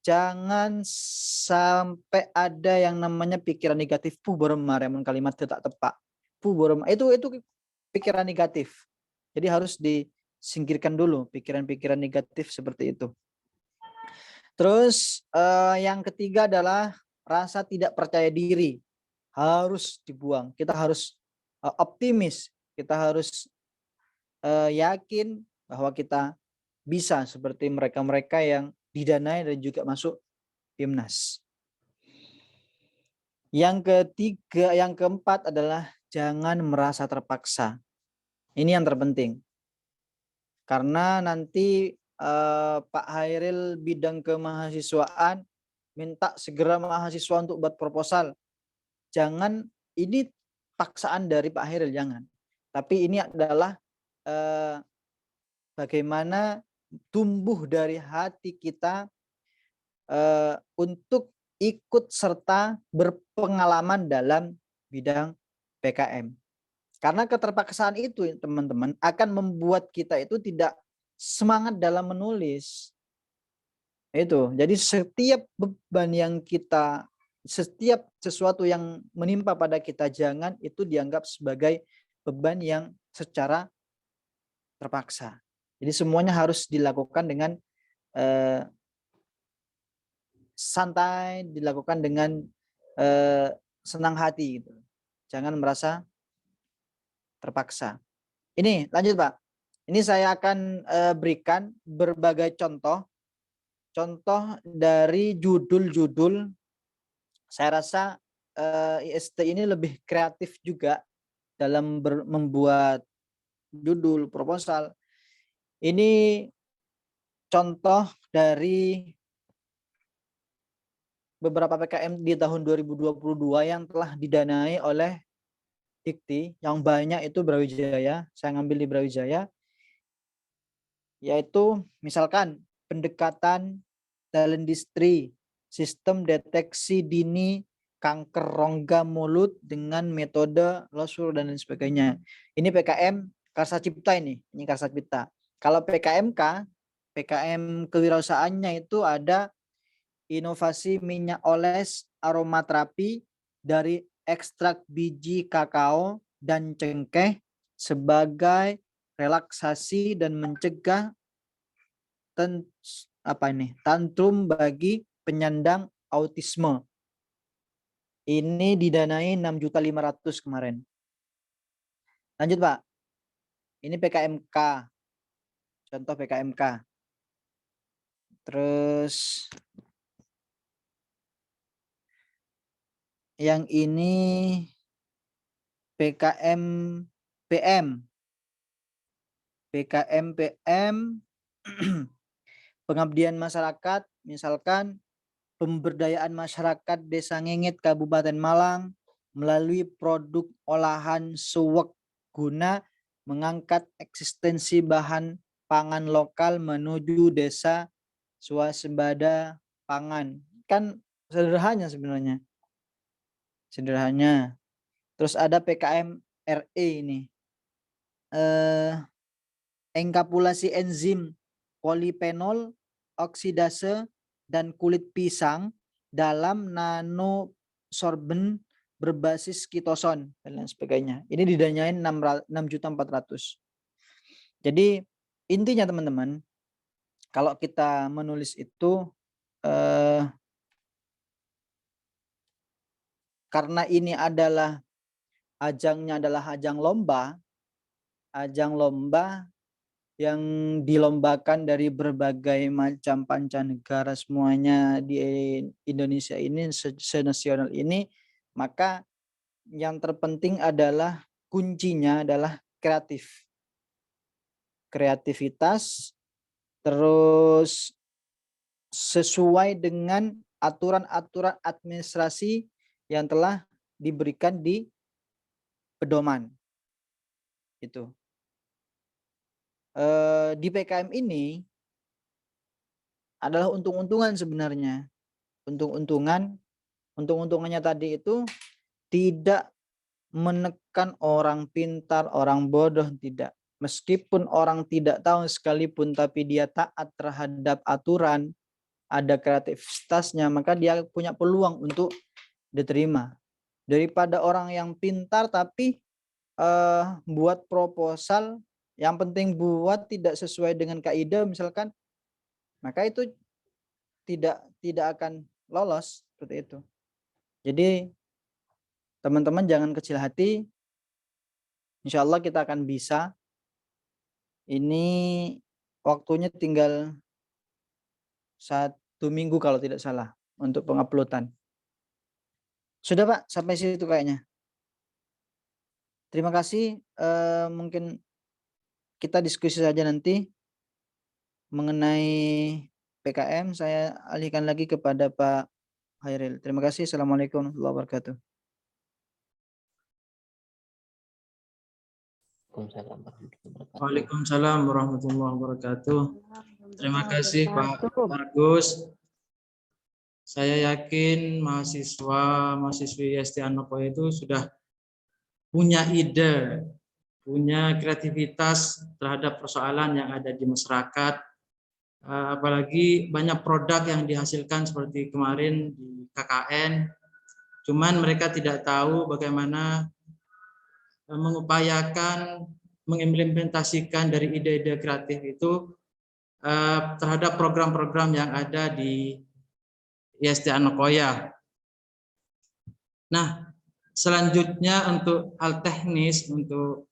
Jangan sampai ada yang namanya pikiran negatif. Beremaremun kalimat tidak tepat. Itu pikiran negatif. Jadi harus disingkirkan dulu pikiran-pikiran negatif seperti itu. Terus yang ketiga adalah rasa tidak percaya diri. Harus dibuang. Kita harus optimis. Kita harus yakin bahwa kita bisa seperti mereka-mereka yang didanai dan juga masuk Timnas. Yang keempat adalah jangan merasa terpaksa. Ini yang terpenting. Karena nanti Pak Hairil bidang kemahasiswaan minta segera mahasiswa untuk buat proposal. Jangan, ini paksaan dari Pak Hairil, jangan. Tapi ini adalah bagaimana tumbuh dari hati kita untuk ikut serta berpengalaman dalam bidang PKM. Karena keterpaksaan itu teman-teman akan membuat kita itu tidak semangat dalam menulis. Itu. Jadi setiap beban yang setiap sesuatu yang menimpa pada kita jangan itu dianggap sebagai beban yang secara terpaksa. Jadi semuanya harus dilakukan dengan santai, dilakukan dengan senang hati gitu. Jangan merasa terpaksa. Ini lanjut, Pak. Ini saya akan berikan berbagai contoh dari judul-judul. Saya rasa IST ini lebih kreatif juga dalam membuat judul proposal. Ini contoh dari beberapa PKM di tahun 2022 yang telah didanai oleh Dikti, yang banyak itu Brawijaya. Saya ngambil di Brawijaya. yaitu misalkan pendekatan telendistri, sistem deteksi dini kanker rongga mulut dengan metode Losur dan lain sebagainya. Ini PKM Karsa Cipta ini Karsa Cipta. Kalau PKMK, PKM kewirausahaannya itu ada inovasi minyak oles aromaterapi dari ekstrak biji kakao dan cengkeh sebagai relaksasi dan mencegah tantrum bagi penyandang autisme. Ini didanai 6.500.000 kemarin. Lanjut, Pak. Ini PKMK. Contoh PKMK. Terus yang ini PKM PM. PKM PM pengabdian masyarakat, misalkan pemberdayaan masyarakat Desa Ngengit Kabupaten Malang melalui produk olahan suwek guna mengangkat eksistensi bahan pangan lokal menuju desa swasembada pangan. Kan sederhana sebenarnya. Sederhana. Terus ada PKM RE ini. Enkapsulasi enzim polifenol oksidase dan kulit pisang dalam nanosorben berbasis kitoson dan lain sebagainya. Ini didanyain 6.400.000. Jadi intinya teman-teman, kalau kita menulis itu karena ini adalah ajangnya adalah ajang lomba yang dilombakan dari berbagai macam pancanegara semuanya di Indonesia ini, senasional ini, maka yang terpenting adalah kuncinya adalah kreativitas, terus sesuai dengan aturan-aturan administrasi yang telah diberikan di pedoman. Itu. Di PKM ini adalah untung-untungan sebenarnya. Untung-untungannya tadi itu tidak menekan orang pintar, orang bodoh, tidak. Meskipun orang tidak tahu sekalipun, tapi dia taat terhadap aturan, ada kreativitasnya, maka dia punya peluang untuk diterima. Daripada orang yang pintar tapi buat proposal, yang penting buat tidak sesuai dengan kaidah misalkan, maka itu tidak akan lolos seperti itu. Jadi teman-teman jangan kecil hati, insya Allah kita akan bisa. Ini waktunya tinggal 1 minggu kalau tidak salah untuk penguploadan. Sudah Pak, sampai situ kayaknya. Terima kasih. Mungkin kita diskusi saja nanti mengenai PKM. Saya alihkan lagi kepada Pak Hairil. Terima kasih. Assalamualaikum warahmatullahi wabarakatuh. Waalaikumsalam warahmatullahi wabarakatuh. Terima kasih Pak Argus. Saya yakin mahasiswi IST Anokoya itu sudah punya ide, punya kreativitas terhadap persoalan yang ada di masyarakat. Apalagi banyak produk yang dihasilkan seperti kemarin di KKN. Cuman mereka tidak tahu bagaimana mengupayakan, mengimplementasikan dari ide-ide kreatif itu terhadap program-program yang ada di IST Anokoya. Nah, selanjutnya untuk hal teknis untuk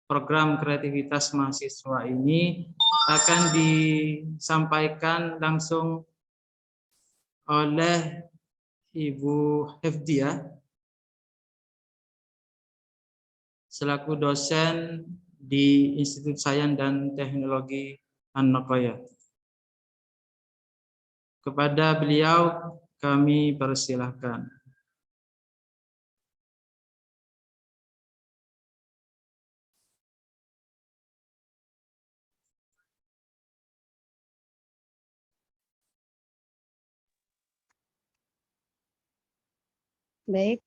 program kreativitas mahasiswa ini akan disampaikan langsung oleh Ibu Hefdia selaku dosen di Institut Sains dan Teknologi Anokoya. Kepada beliau kami persilahkan. Baik,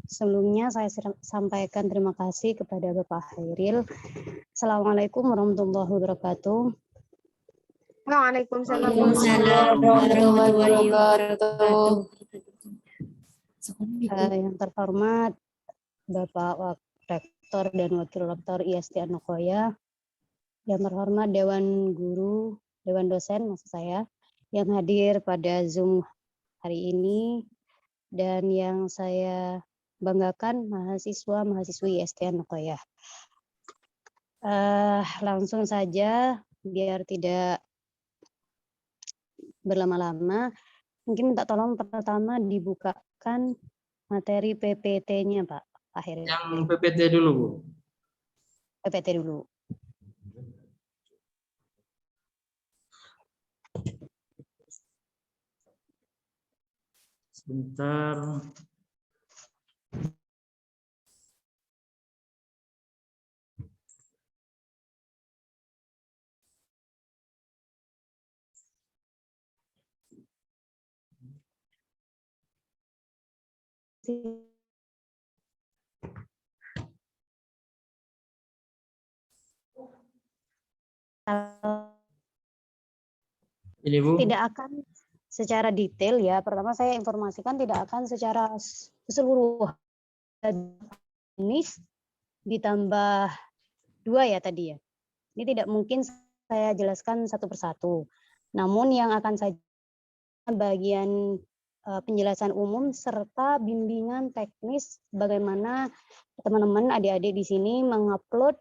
sebelumnya saya sampaikan terima kasih kepada Bapak Hairil. Assalamualaikum warahmatullahi wabarakatuh. Waalaikumsalam warahmatullahi wabarakatuh. Yang terhormat Bapak Rektor dan Wakil Rektor IST An-Nokoya, yang terhormat Dewan Guru, Dewan Dosen maksud saya, yang hadir pada Zoom hari ini, dan yang saya banggakan mahasiswa-mahasiswi IST An-Nokoya. Langsung saja biar tidak berlama-lama, mungkin minta tolong pertama dibukakan materi PPT-nya Pak Hairil. Yang PPT dulu, Bu. PPT dulu. Sebentar. Ini, Bu. Tidak akan secara detail ya. Pertama saya informasikan tidak akan secara keseluruhan. Ini ditambah 2 ya tadi ya. Ini tidak mungkin saya jelaskan satu persatu. Namun yang akan saya bagian penjelasan umum serta bimbingan teknis bagaimana teman-teman adik-adik di sini mengupload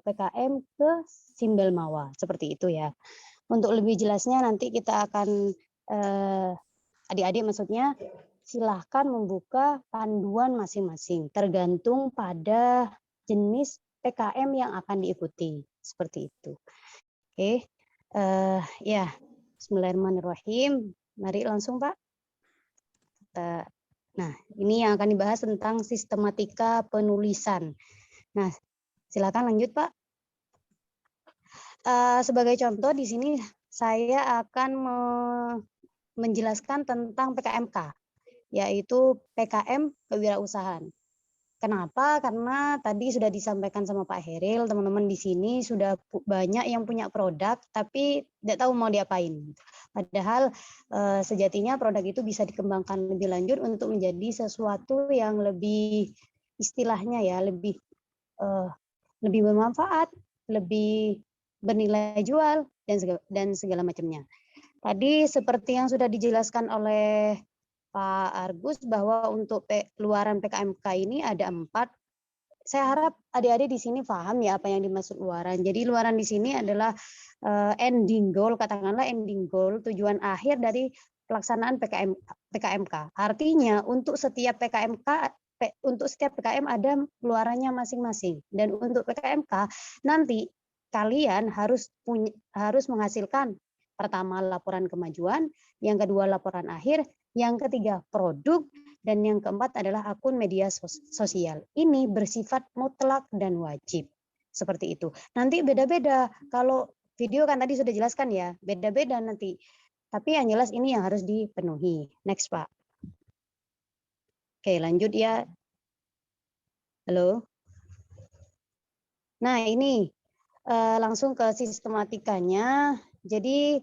PKM ke Simbel Mawa seperti itu ya. Untuk lebih jelasnya nanti kita akan adik-adik maksudnya silahkan membuka panduan masing-masing tergantung pada jenis PKM yang akan diikuti seperti itu. Oke, ya Bismillahirrahmanirrahim. Mari langsung Pak. Nah, ini yang akan dibahas tentang sistematika penulisan. Nah, silakan lanjut Pak. Sebagai contoh di sini saya akan menjelaskan tentang PKMK, yaitu PKM kewirausahaan. Kenapa? Karena tadi sudah disampaikan sama Pak Hairil, teman-teman di sini sudah banyak yang punya produk, tapi tidak tahu mau diapain. Padahal sejatinya produk itu bisa dikembangkan lebih lanjut untuk menjadi sesuatu yang lebih istilahnya ya, lebih bermanfaat, lebih bernilai jual dan segala macamnya. Tadi seperti yang sudah dijelaskan oleh Pak Argus bahwa untuk luaran PKMK ini ada 4. Saya harap adik-adik di sini paham ya apa yang dimaksud luaran. Jadi luaran di sini adalah ending goal, katakanlah ending goal, tujuan akhir dari pelaksanaan PKMK. Artinya untuk setiap PKM ada luarannya masing-masing. Dan untuk PKMK nanti kalian harus menghasilkan pertama laporan kemajuan, yang kedua laporan akhir, yang ketiga produk, dan yang keempat adalah akun media sosial. Ini bersifat mutlak dan wajib. Seperti itu. Nanti beda-beda. Kalau video kan tadi sudah jelaskan ya, beda-beda nanti. Tapi yang jelas ini yang harus dipenuhi. Next Pak. Oke lanjut ya. Halo. Nah ini langsung ke sistematikanya. Jadi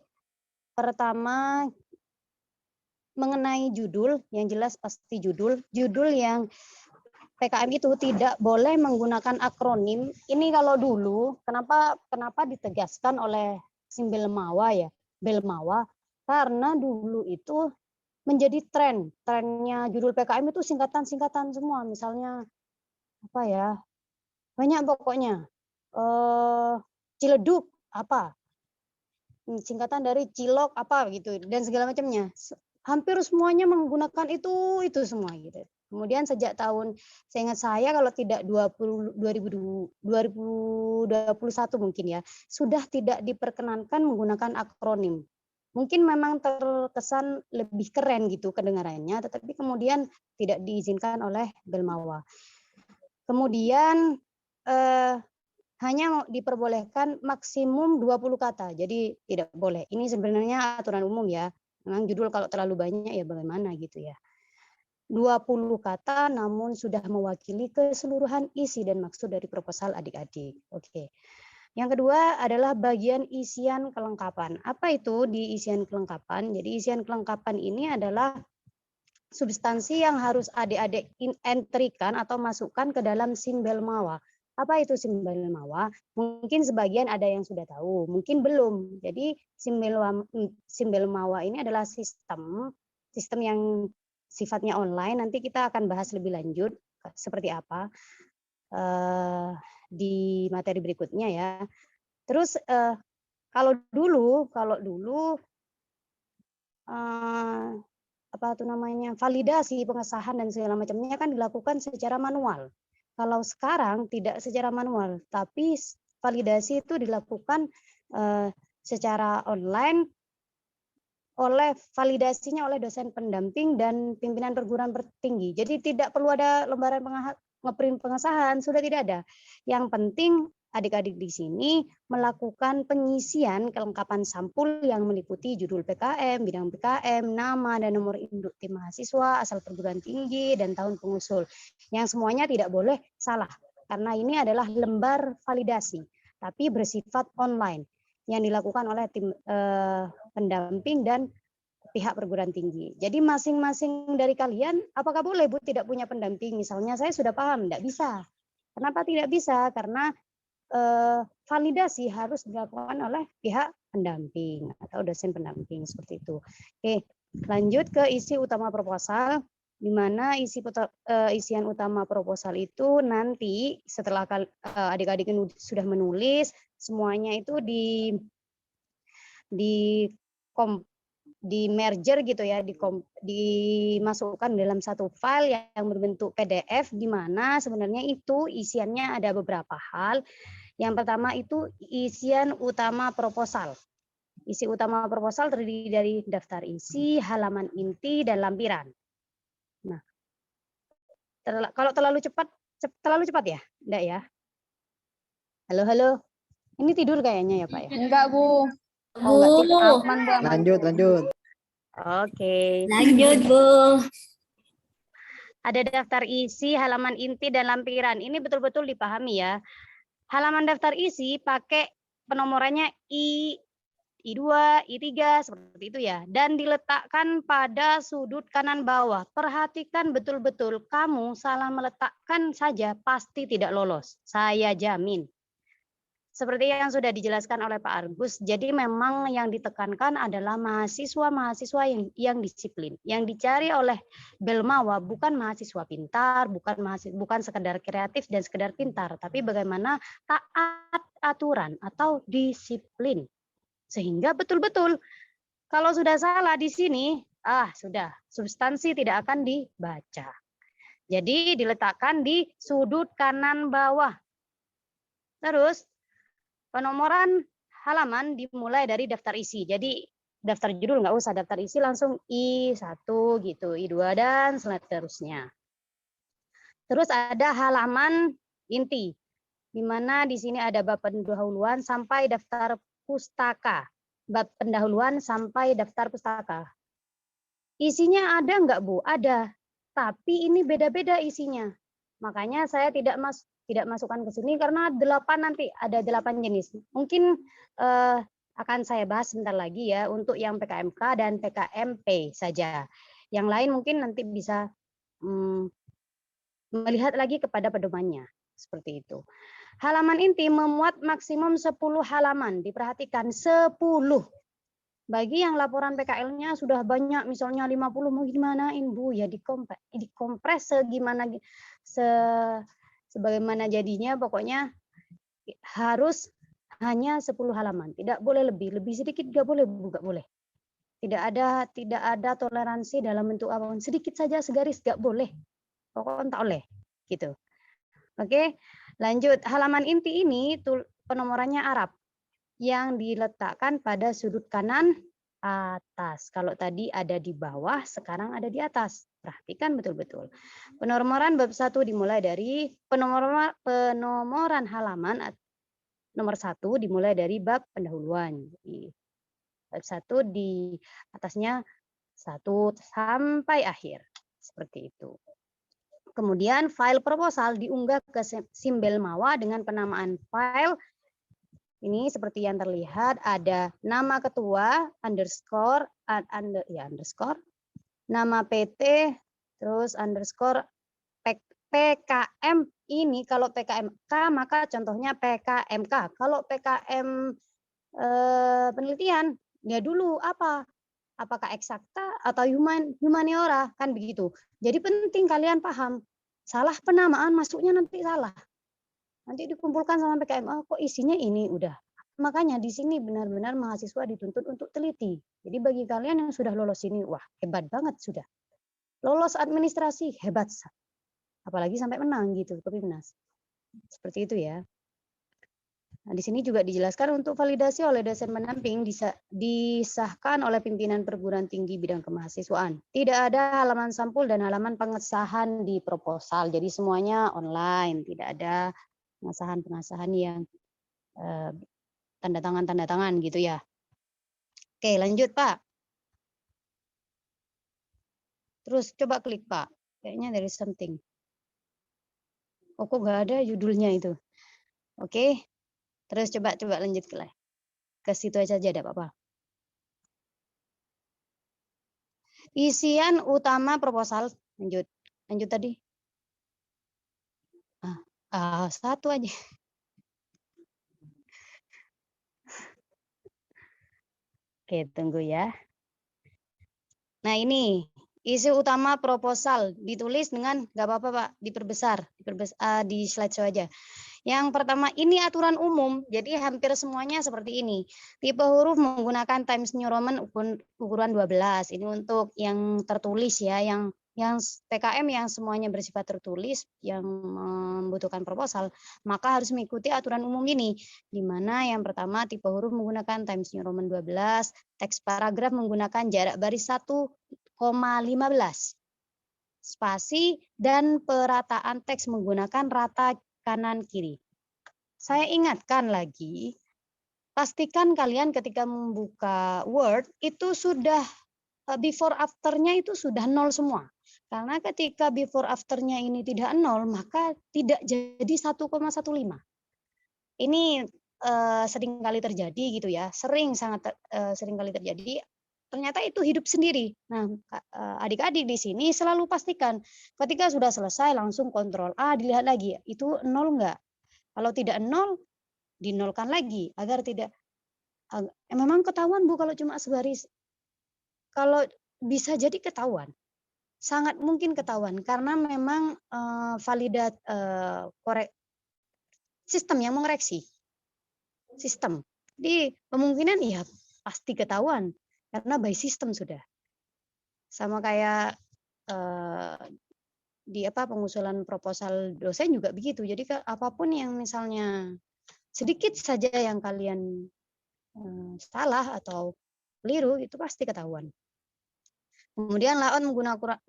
pertama mengenai judul, yang jelas pasti judul yang PKM itu tidak boleh menggunakan akronim. Ini kalau dulu kenapa ditegaskan oleh Simbel Mawa ya, Belmawa, karena dulu itu menjadi trennya judul PKM itu singkatan-singkatan semua, misalnya apa ya, banyak pokoknya. Ciledug apa, singkatan dari Cilok apa gitu dan segala macamnya. Hampir semuanya menggunakan itu semua gitu. Kemudian sejak tahun, seingat saya kalau tidak 2021 mungkin ya, sudah tidak diperkenankan menggunakan akronim. Mungkin memang terkesan lebih keren gitu kedengarannya, tetapi kemudian tidak diizinkan oleh Belmawa. Kemudian hanya diperbolehkan maksimum 20 kata, jadi tidak boleh. Ini sebenarnya aturan umum ya. Memang judul kalau terlalu banyak ya bagaimana gitu ya. 20 kata namun sudah mewakili keseluruhan isi dan maksud dari proposal adik-adik. Oke. Yang kedua adalah bagian isian kelengkapan. Apa itu di isian kelengkapan? Jadi isian kelengkapan ini adalah substansi yang harus adik-adik entrikan atau masukkan ke dalam simbel mawa. Apa itu simbel mawa? Mungkin sebagian ada yang sudah tahu, mungkin belum. Jadi simbel mawa ini adalah sistem yang sifatnya online. Nanti kita akan bahas lebih lanjut seperti apa di materi berikutnya ya. Terus kalau dulu apa itu namanya, validasi pengesahan dan segala macamnya kan dilakukan secara manual. Kalau sekarang tidak secara manual, tapi validasi itu dilakukan secara online validasinya oleh dosen pendamping dan pimpinan perguruan tinggi. Jadi tidak perlu ada lembaran ngeprint pengesahan, sudah tidak ada. Yang penting adik-adik di sini melakukan pengisian kelengkapan sampul yang meliputi judul PKM, bidang PKM, nama dan nomor induk tim mahasiswa, asal perguruan tinggi, dan tahun pengusul. Yang semuanya tidak boleh salah, karena ini adalah lembar validasi, tapi bersifat online yang dilakukan oleh tim pendamping dan pihak perguruan tinggi. Jadi masing-masing dari kalian, apakah boleh Bu tidak punya pendamping? Misalnya saya sudah paham, tidak bisa. Kenapa tidak bisa? Karena validasi harus dilakukan oleh pihak pendamping atau dosen pendamping seperti itu. Oke, lanjut ke isi utama proposal, di mana isian utama proposal itu nanti setelah adik-adik sudah menulis semuanya itu di merger gitu ya, dimasukkan dalam satu file yang berbentuk PDF, di mana sebenarnya itu isiannya ada beberapa hal. Yang pertama itu isian utama proposal. Isi utama proposal terdiri dari daftar isi, halaman inti, dan lampiran. Nah, kalau terlalu cepat ya? Enggak ya? Halo. Ini tidur kayaknya ya Pak ya? Enggak, Bu. Oh, enggak tidur. Aman, Bu. Aman. Lanjut. Oke. Lanjut, Bu. Ada daftar isi, halaman inti, dan lampiran. Ini betul-betul dipahami ya. Halaman daftar isi pakai penomorannya I2, I3, seperti itu ya. Dan diletakkan pada sudut kanan bawah. Perhatikan betul-betul, kamu salah meletakkan saja pasti tidak lolos. Saya jamin. Seperti yang sudah dijelaskan oleh Pak Argus, jadi memang yang ditekankan adalah mahasiswa-mahasiswa yang disiplin. Yang dicari oleh Belmawa bukan mahasiswa pintar, bukan sekedar kreatif dan sekedar pintar, tapi bagaimana taat aturan atau disiplin. Sehingga betul-betul kalau sudah salah di sini, sudah substansi tidak akan dibaca. Jadi diletakkan di sudut kanan bawah. Terus penomoran halaman dimulai dari daftar isi. Jadi daftar judul nggak usah, daftar isi langsung I1 gitu, I2 dan seterusnya. Terus ada halaman inti, di mana di sini ada bab pendahuluan sampai daftar pustaka. Bab pendahuluan sampai daftar pustaka. Isinya ada nggak Bu? Ada, tapi ini beda-beda isinya. Makanya saya tidak masukkan ke sini karena nanti ada 8 jenis. Mungkin akan saya bahas sebentar lagi ya untuk yang PKMK dan PKMP saja. Yang lain mungkin nanti bisa melihat lagi kepada pedomannya seperti itu. Halaman inti memuat maksimum 10 halaman. Diperhatikan 10. Bagi yang laporan PKL-nya sudah banyak, misalnya 50, mau gimanain Bu? Ya dikompres sebagaimana jadinya, pokoknya harus hanya 10 halaman. Tidak boleh lebih sedikit nggak boleh Bu, nggak boleh. Tidak ada toleransi dalam bentuk apapun. Sedikit saja segaris nggak boleh. Pokoknya tak boleh gitu. Oke, lanjut. Halaman inti ini penomorannya Arab yang diletakkan pada sudut kanan atas. Kalau tadi ada di bawah, sekarang ada di atas. Perhatikan betul-betul. Penomoran bab 1 dimulai dari penomoran halaman nomor 1 dimulai dari bab pendahuluan. Jadi, bab 1 di atasnya 1 sampai akhir. Seperti itu. Kemudian file proposal diunggah ke Simbelmawa dengan penamaan file. Ini seperti yang terlihat ada nama ketua underscore underscore, nama PT terus underscore PKM. Ini kalau PKMK maka contohnya PKMK. Kalau PKM penelitian ya dulu apa? Apakah eksakta atau humaniora, kan begitu. Jadi penting kalian paham, salah penamaan masuknya nanti salah. Nanti dikumpulkan sama PKM, oh, kok isinya ini udah. Makanya di sini benar-benar mahasiswa dituntut untuk teliti. Jadi bagi kalian yang sudah lolos ini, wah hebat banget sudah. Lolos administrasi, hebat. Apalagi sampai menang gitu, Kepimnas. Seperti itu ya. Nah, di sini juga dijelaskan untuk validasi oleh dosen pendamping disahkan oleh pimpinan perguruan tinggi bidang kemahasiswaan. Tidak ada halaman sampul dan halaman pengesahan di proposal. Jadi semuanya online, tidak ada pengesahan yang tanda tangan gitu ya. Oke, lanjut Pak. Terus coba klik Pak. Kayaknya there is something. Oh, kok nggak ada judulnya itu. Oke. Terus coba lanjut ke situ aja tidak apa-apa. Isian utama proposal, lanjut tadi. Satu aja. Oke, tunggu ya. Nah, ini isi utama proposal ditulis dengan nggak apa-apa Pak, diperbesar di slideshow aja. Yang pertama ini aturan umum, jadi hampir semuanya seperti ini. Tipe huruf menggunakan Times New Roman ukuran 12. Ini untuk yang tertulis ya, yang PKM yang semuanya bersifat tertulis yang membutuhkan proposal, maka harus mengikuti aturan umum ini. Di mana yang pertama tipe huruf menggunakan Times New Roman 12, teks paragraf menggunakan jarak baris 1,15. Spasi dan perataan teks menggunakan rata kanan kiri. Saya ingatkan lagi, pastikan kalian ketika membuka Word itu sudah before after-nya itu sudah 0 semua. Karena ketika before after-nya ini tidak 0, maka tidak jadi 1,15. Ini sering kali terjadi gitu ya, sangat sering kali terjadi. Ternyata itu hidup sendiri. Nah, adik-adik di sini selalu pastikan ketika sudah selesai langsung kontrol A, dilihat lagi, itu 0 enggak? Kalau tidak 0, dinolkan lagi agar tidak. Memang ketahuan Bu kalau cuma sebaris. Kalau bisa jadi ketahuan. Sangat mungkin ketahuan karena memang validat sistem yang mengoreksi. Sistem. Jadi kemungkinan ya pasti ketahuan. Karena by system sudah. Sama kayak di pengusulan proposal dosen juga begitu. Jadi apapun yang misalnya sedikit saja yang kalian salah atau keliru itu pasti ketahuan. Kemudian layout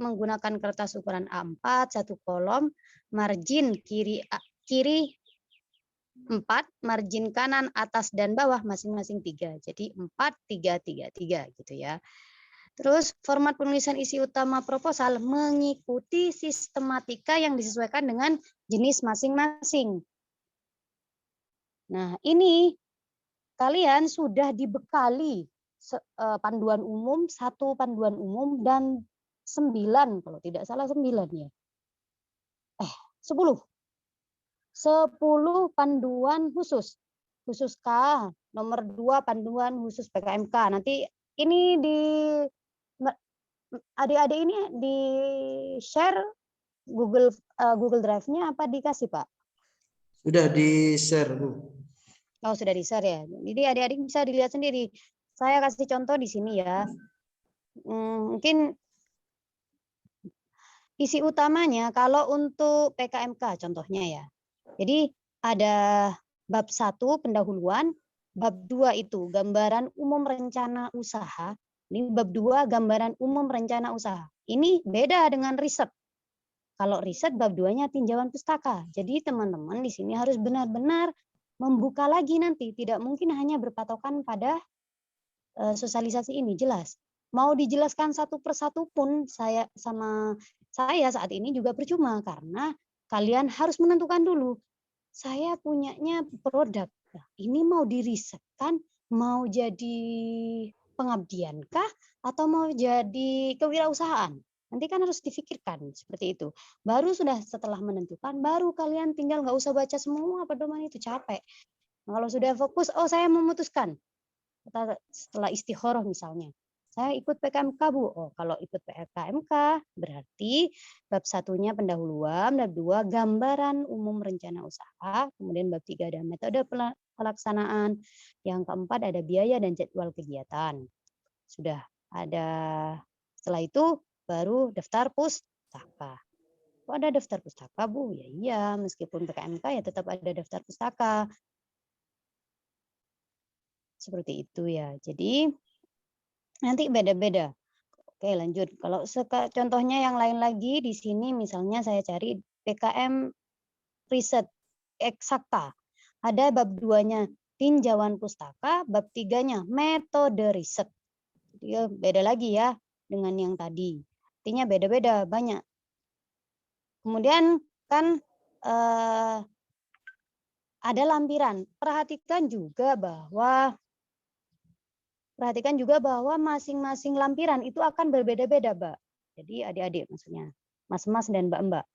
menggunakan kertas ukuran A4, 1 kolom, margin kiri 4, margin kanan atas dan bawah masing-masing 3. Jadi 4, 3, 3, 3 gitu ya. Terus format penulisan isi utama proposal mengikuti sistematika yang disesuaikan dengan jenis masing-masing. Nah, ini kalian sudah dibekali panduan umum, 1 panduan umum dan 9 kalau tidak salah 9 ya. 10 panduan khusus K, nomor 2 panduan khusus PKMK. Nanti ini di adik-adik ini di share Google Drive-nya apa dikasih Pak? Sudah di-share Bu. Oh, sudah di-share ya. Jadi adik-adik bisa dilihat sendiri. Saya kasih contoh di sini ya. Mungkin isi utamanya kalau untuk PKMK contohnya ya. Jadi ada bab 1 pendahuluan, bab 2 itu gambaran umum rencana usaha. Ini bab 2 gambaran umum rencana usaha. Ini beda dengan riset. Kalau riset bab 2-nya tinjauan pustaka. Jadi teman-teman di sini harus benar-benar membuka lagi nanti. Tidak mungkin hanya berpatokan pada sosialisasi ini, jelas. mau dijelaskan satu persatu pun saya saat ini juga percuma karena kalian harus menentukan dulu. Saya punyanya produk. Nah, ini mau dirisetkan, mau jadi pengabdian kah atau mau jadi kewirausahaan? Nanti kan harus difikirkan seperti itu. Baru sudah setelah menentukan, baru kalian tinggal nggak usah baca semua pedoman itu, capek. Nah, kalau sudah fokus, oh saya memutuskan. Setelah istikharah misalnya. Saya ikut PKMK, Bu. Oh, kalau ikut PKMK berarti bab 1-nya pendahuluan, bab 2 gambaran umum rencana usaha, kemudian bab 3 ada metode pelaksanaan, yang keempat ada biaya dan jadwal kegiatan. Sudah ada, setelah itu baru daftar pustaka. Kok ada daftar pustaka, Bu? Ya iya, meskipun PKMK ya tetap ada daftar pustaka. Seperti itu ya. Jadi nanti beda-beda. Oke, lanjut. Kalau contohnya yang lain lagi di sini misalnya saya cari PKM riset eksakta. Ada bab 2-nya tinjauan pustaka, bab 3-nya metode riset. Jadi beda lagi ya dengan yang tadi. Artinya beda-beda, banyak. Kemudian kan ada lampiran. Perhatikan juga bahwa masing-masing lampiran itu akan berbeda-beda, Mbak. Jadi adik-adik maksudnya, mas-mas dan mbak-mbak.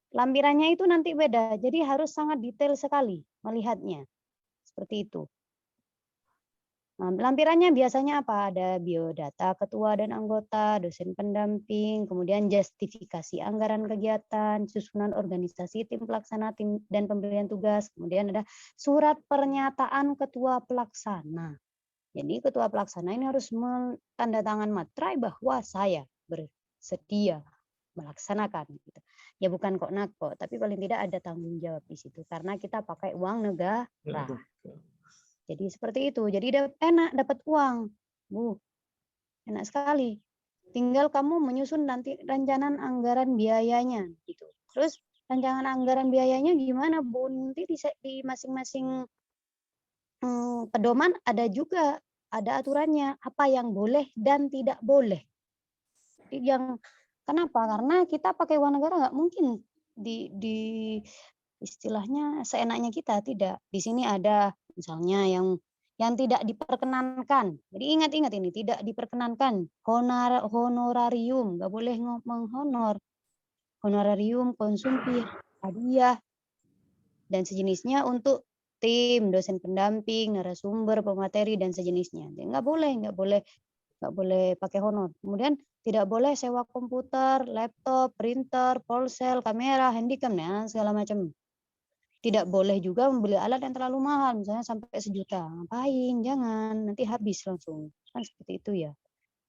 Lampirannya itu nanti beda, jadi harus sangat detail sekali melihatnya. Seperti itu. Nah, lampirannya biasanya apa? Ada biodata ketua dan anggota, dosen pendamping, kemudian justifikasi anggaran kegiatan, susunan organisasi tim pelaksana, tim dan pemberian tugas, kemudian ada surat pernyataan ketua pelaksana. Jadi ketua pelaksana ini harus menandatangan materai bahwa saya bersedia melaksanakan. Gitu. Ya bukan kok nakok, tapi paling tidak ada tanggung jawab di situ karena kita pakai uang negara. Jadi seperti itu. Jadi enak dapat uang, Bu, enak sekali. Tinggal kamu menyusun nanti rancangan anggaran biayanya, gitu. Terus rancangan anggaran biayanya gimana, Bu? Nanti di masing-masing pedoman ada aturannya apa yang boleh dan tidak boleh. Kenapa? Karena kita pakai uang negara nggak mungkin di istilahnya seenaknya kita, tidak. Di sini ada misalnya yang tidak diperkenankan. Jadi ingat-ingat ini tidak diperkenankan. Honorarium nggak boleh menghonor. Honorarium, konsumsi, hadiah dan sejenisnya untuk tim, dosen pendamping, narasumber, pemateri dan sejenisnya. Jadi nggak boleh pakai honor. Kemudian tidak boleh sewa komputer, laptop, printer, ponsel, kamera, handycam, ya segala macam. Tidak boleh juga membeli alat yang terlalu mahal, misalnya sampai 1 juta. Ngapain? Jangan, nanti habis langsung. Kan seperti itu ya.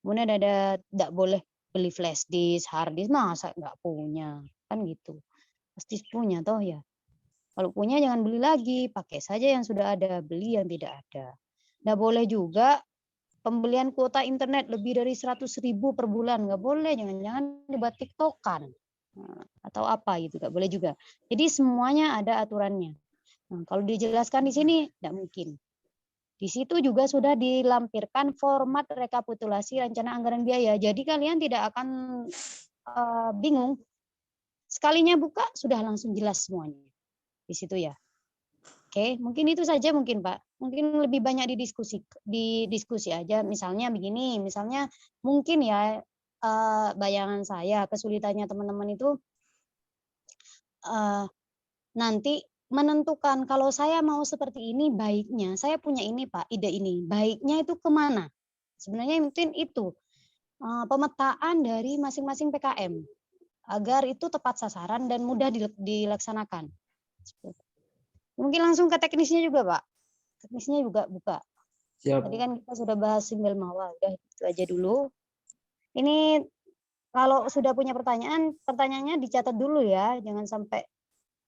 Kemudian tidak boleh beli flash disk, hard disk, masa nggak punya? Kan gitu. Pasti punya toh ya. Kalau punya jangan beli lagi, pakai saja yang sudah ada, beli yang tidak ada. Nggak boleh juga pembelian kuota internet lebih dari 100.000 per bulan, nggak boleh, jangan-jangan dibuat tiktokan atau apa gitu, nggak boleh juga. Jadi semuanya ada aturannya. Nah, kalau dijelaskan di sini tidak mungkin. Di situ juga sudah dilampirkan format rekapitulasi rencana anggaran biaya. Jadi kalian tidak akan bingung. Sekalinya buka sudah langsung jelas semuanya di situ ya. Oke, mungkin itu saja mungkin Pak. Mungkin lebih banyak di diskusi aja. Misalnya begini, misalnya mungkin ya bayangan saya kesulitannya teman-teman itu nanti menentukan kalau saya mau seperti ini baiknya, saya punya ini Pak, ide ini, baiknya itu kemana? Sebenarnya mungkin itu pemetaan dari masing-masing PKM agar itu tepat sasaran dan mudah dilaksanakan. Mungkin langsung ke teknisnya juga, Pak. Teknisnya juga buka. Siap. Tadi kan kita sudah bahas single mawa, udah itu aja dulu. Ini kalau sudah punya pertanyaannya dicatat dulu ya, jangan sampai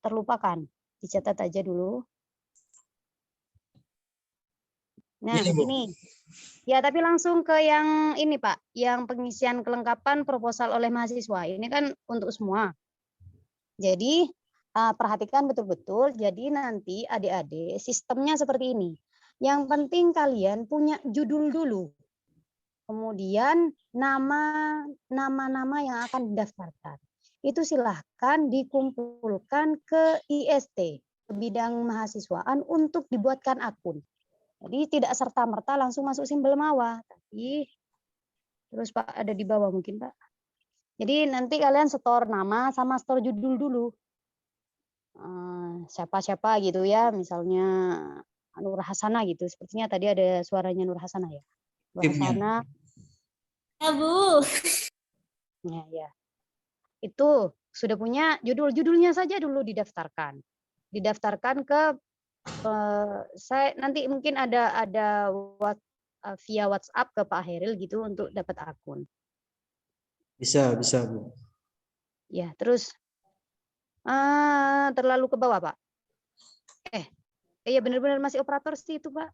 terlupakan. Dicatat aja dulu. Nah, Iya, Bu. ini. Ya, tapi langsung ke yang ini, Pak. Yang pengisian kelengkapan proposal oleh mahasiswa. Ini kan untuk semua. Jadi perhatikan betul-betul. Jadi nanti adik-adik sistemnya seperti ini. Yang penting kalian punya judul dulu. kemudian nama-nama yang akan didaftarkan. Itu silahkan dikumpulkan ke IST, ke bidang mahasiswaan untuk dibuatkan akun. Jadi tidak serta-merta langsung masuk simbol mawa, tapi terus Pak ada di bawah mungkin Pak. Jadi nanti kalian store nama sama store judul dulu. Siapa-siapa gitu ya, misalnya Nur Hasanah gitu. Sepertinya tadi ada suaranya Nur Hasanah ya. Nur Timnya. Hasanah. Ya, Bu. Ya. Itu sudah punya judulnya saja dulu didaftarkan. Didaftarkan ke saya nanti mungkin ada via WhatsApp ke Pak Heril gitu untuk dapat akun. Bisa, Bu. Ya, terus terlalu ke bawah, Pak. Iya benar-benar masih operator sih itu, Pak.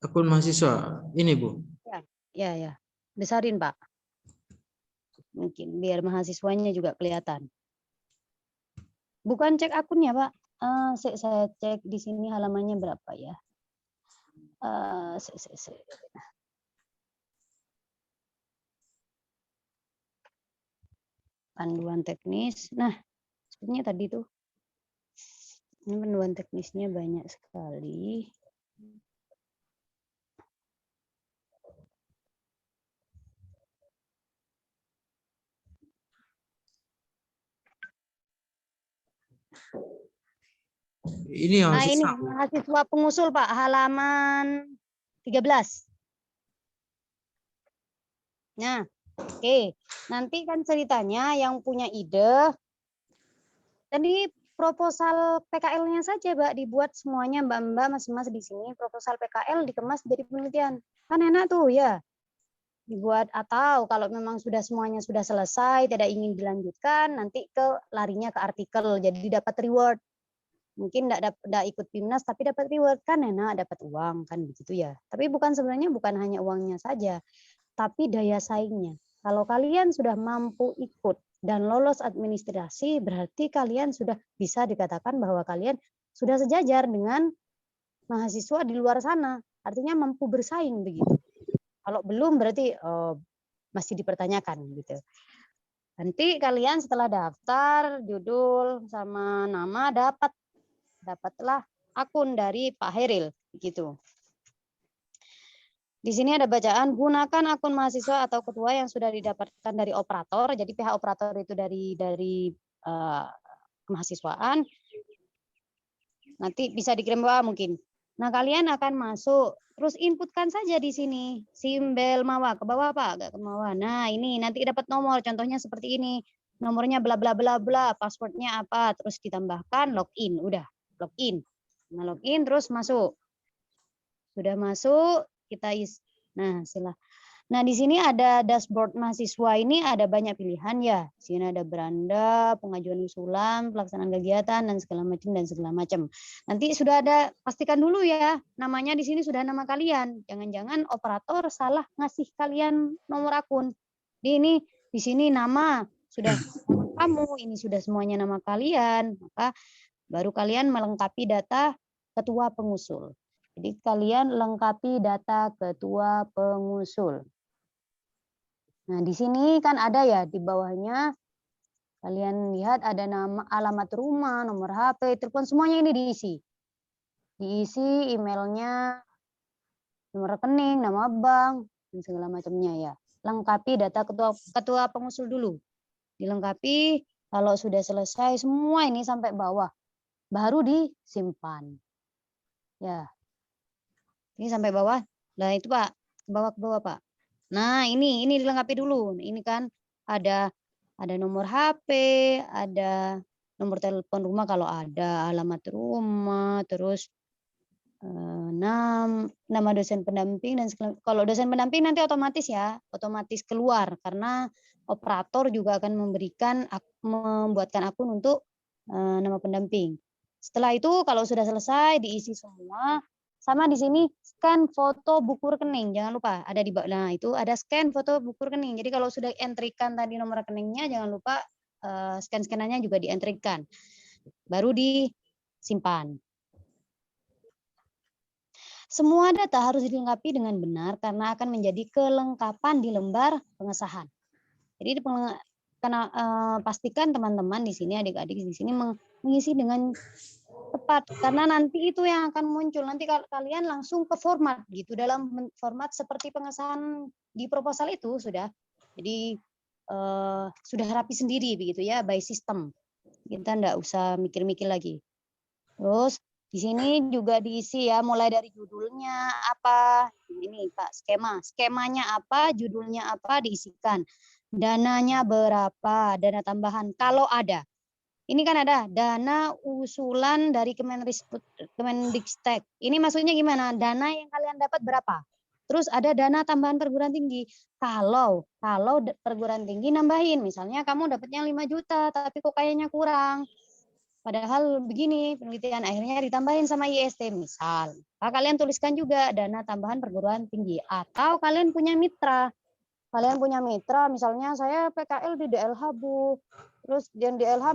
Akun mahasiswa. Ini, Bu. Ya. Besarin, Pak. Mungkin biar mahasiswanya juga kelihatan. Bukan cek akunnya, Pak. Saya cek di sini halamannya berapa ya. Panduan teknis. Nah, sebenarnya tadi tuh ini panduan teknisnya banyak sekali. Ini yang Nah, ini susah, Bu. mahasiswa pengusul, Pak, halaman 13. Nah, oke. Nanti kan ceritanya yang punya ide, tadi proposal PKL-nya saja, Mbak, dibuat semuanya, Mbak-mbak, mas-mas di sini, proposal PKL dikemas jadi penelitian. Kan enak tuh, ya. Dibuat, atau kalau memang sudah semuanya sudah selesai, tidak ingin dilanjutkan, nanti larinya ke artikel, jadi dapat reward. Mungkin tidak ikut PIMNAS tapi dapat reward, kan enak, dapat uang kan begitu ya. Tapi sebenarnya bukan hanya uangnya saja, tapi daya saingnya. Kalau kalian sudah mampu ikut dan lolos administrasi, berarti kalian sudah bisa dikatakan bahwa kalian sudah sejajar dengan mahasiswa di luar sana. Artinya mampu bersaing begitu. Kalau belum berarti masih dipertanyakan gitu. Nanti kalian setelah daftar judul sama nama dapatlah akun dari Pak Heril gitu. Di sini ada bacaan, gunakan akun mahasiswa atau ketua yang sudah didapatkan dari operator. Jadi pihak operator itu dari kemahasiswaan. Nanti bisa dikirim bawah mungkin. Nah, kalian akan masuk, terus inputkan saja di sini simbol mawa ke bawah, Pak, agak ke bawah. Nah, ini nanti dapat nomor, contohnya seperti ini. Nomornya bla bla bla bla, passwordnya apa, terus ditambahkan login, udah login. Nah, login terus masuk. Sudah masuk, kita Nah, di sini ada dashboard mahasiswa, ini ada banyak pilihan ya. Di sini ada beranda, pengajuan usulan, pelaksanaan kegiatan dan segala macam. Nanti sudah ada, pastikan dulu ya, namanya di sini sudah nama kalian. Jangan-jangan operator salah ngasih kalian nomor akun. Di sini nama sudah kamu, ini sudah semuanya nama kalian, maka baru kalian melengkapi data ketua pengusul. Jadi kalian lengkapi data ketua pengusul. Nah, di sini kan ada ya di bawahnya, kalian lihat ada nama, alamat rumah, nomor HP, telepon, semuanya ini diisi. Diisi emailnya, nomor rekening, nama bank, dan segala macamnya ya. Lengkapi data ketua pengusul dulu. Dilengkapi, kalau sudah selesai semua ini sampai bawah, baru disimpan. Ya. Ini sampai bawah. Nah, itu Pak, ke bawah Pak. Nah, ini dilengkapi dulu. Ini kan ada nomor HP, ada nomor telepon rumah kalau ada, alamat rumah, terus nama dosen pendamping, dan kalau dosen pendamping nanti otomatis keluar karena operator juga akan membuatkan akun untuk nama pendamping. Setelah itu kalau sudah selesai diisi semua, sama di sini scan foto buku rekening, jangan lupa ada di bawah. Nah, itu ada scan foto buku rekening. Jadi kalau sudah entrykan tadi nomor rekeningnya, jangan lupa scan-scanannya juga dientrykan, baru disimpan. Semua data harus dilengkapi dengan benar karena akan menjadi kelengkapan di lembar pengesahan. Jadi pastikan teman-teman di sini, adik-adik di sini mengisi dengan tepat karena nanti itu yang akan muncul. Nanti kalian langsung ke format gitu, dalam format seperti pengesahan di proposal itu sudah. Jadi sudah rapi sendiri begitu ya, by system. Kita enggak usah mikir-mikir lagi. Terus di sini juga diisi ya, mulai dari judulnya apa, ini Pak, skemanya apa, judulnya apa, diisikan. Dananya berapa, dana tambahan kalau ada. Ini kan ada dana usulan dari Kemendikbud. Ini maksudnya gimana? Dana yang kalian dapat berapa? Terus ada dana tambahan perguruan tinggi. Kalau perguruan tinggi nambahin, misalnya kamu dapatnya 5 juta, tapi kok kayaknya kurang. Padahal begini, penelitian akhirnya ditambahin sama IST misal. Kalian tuliskan juga dana tambahan perguruan tinggi. Atau kalian punya mitra. Misalnya saya PKL di DLH Bu. Terus yang DLH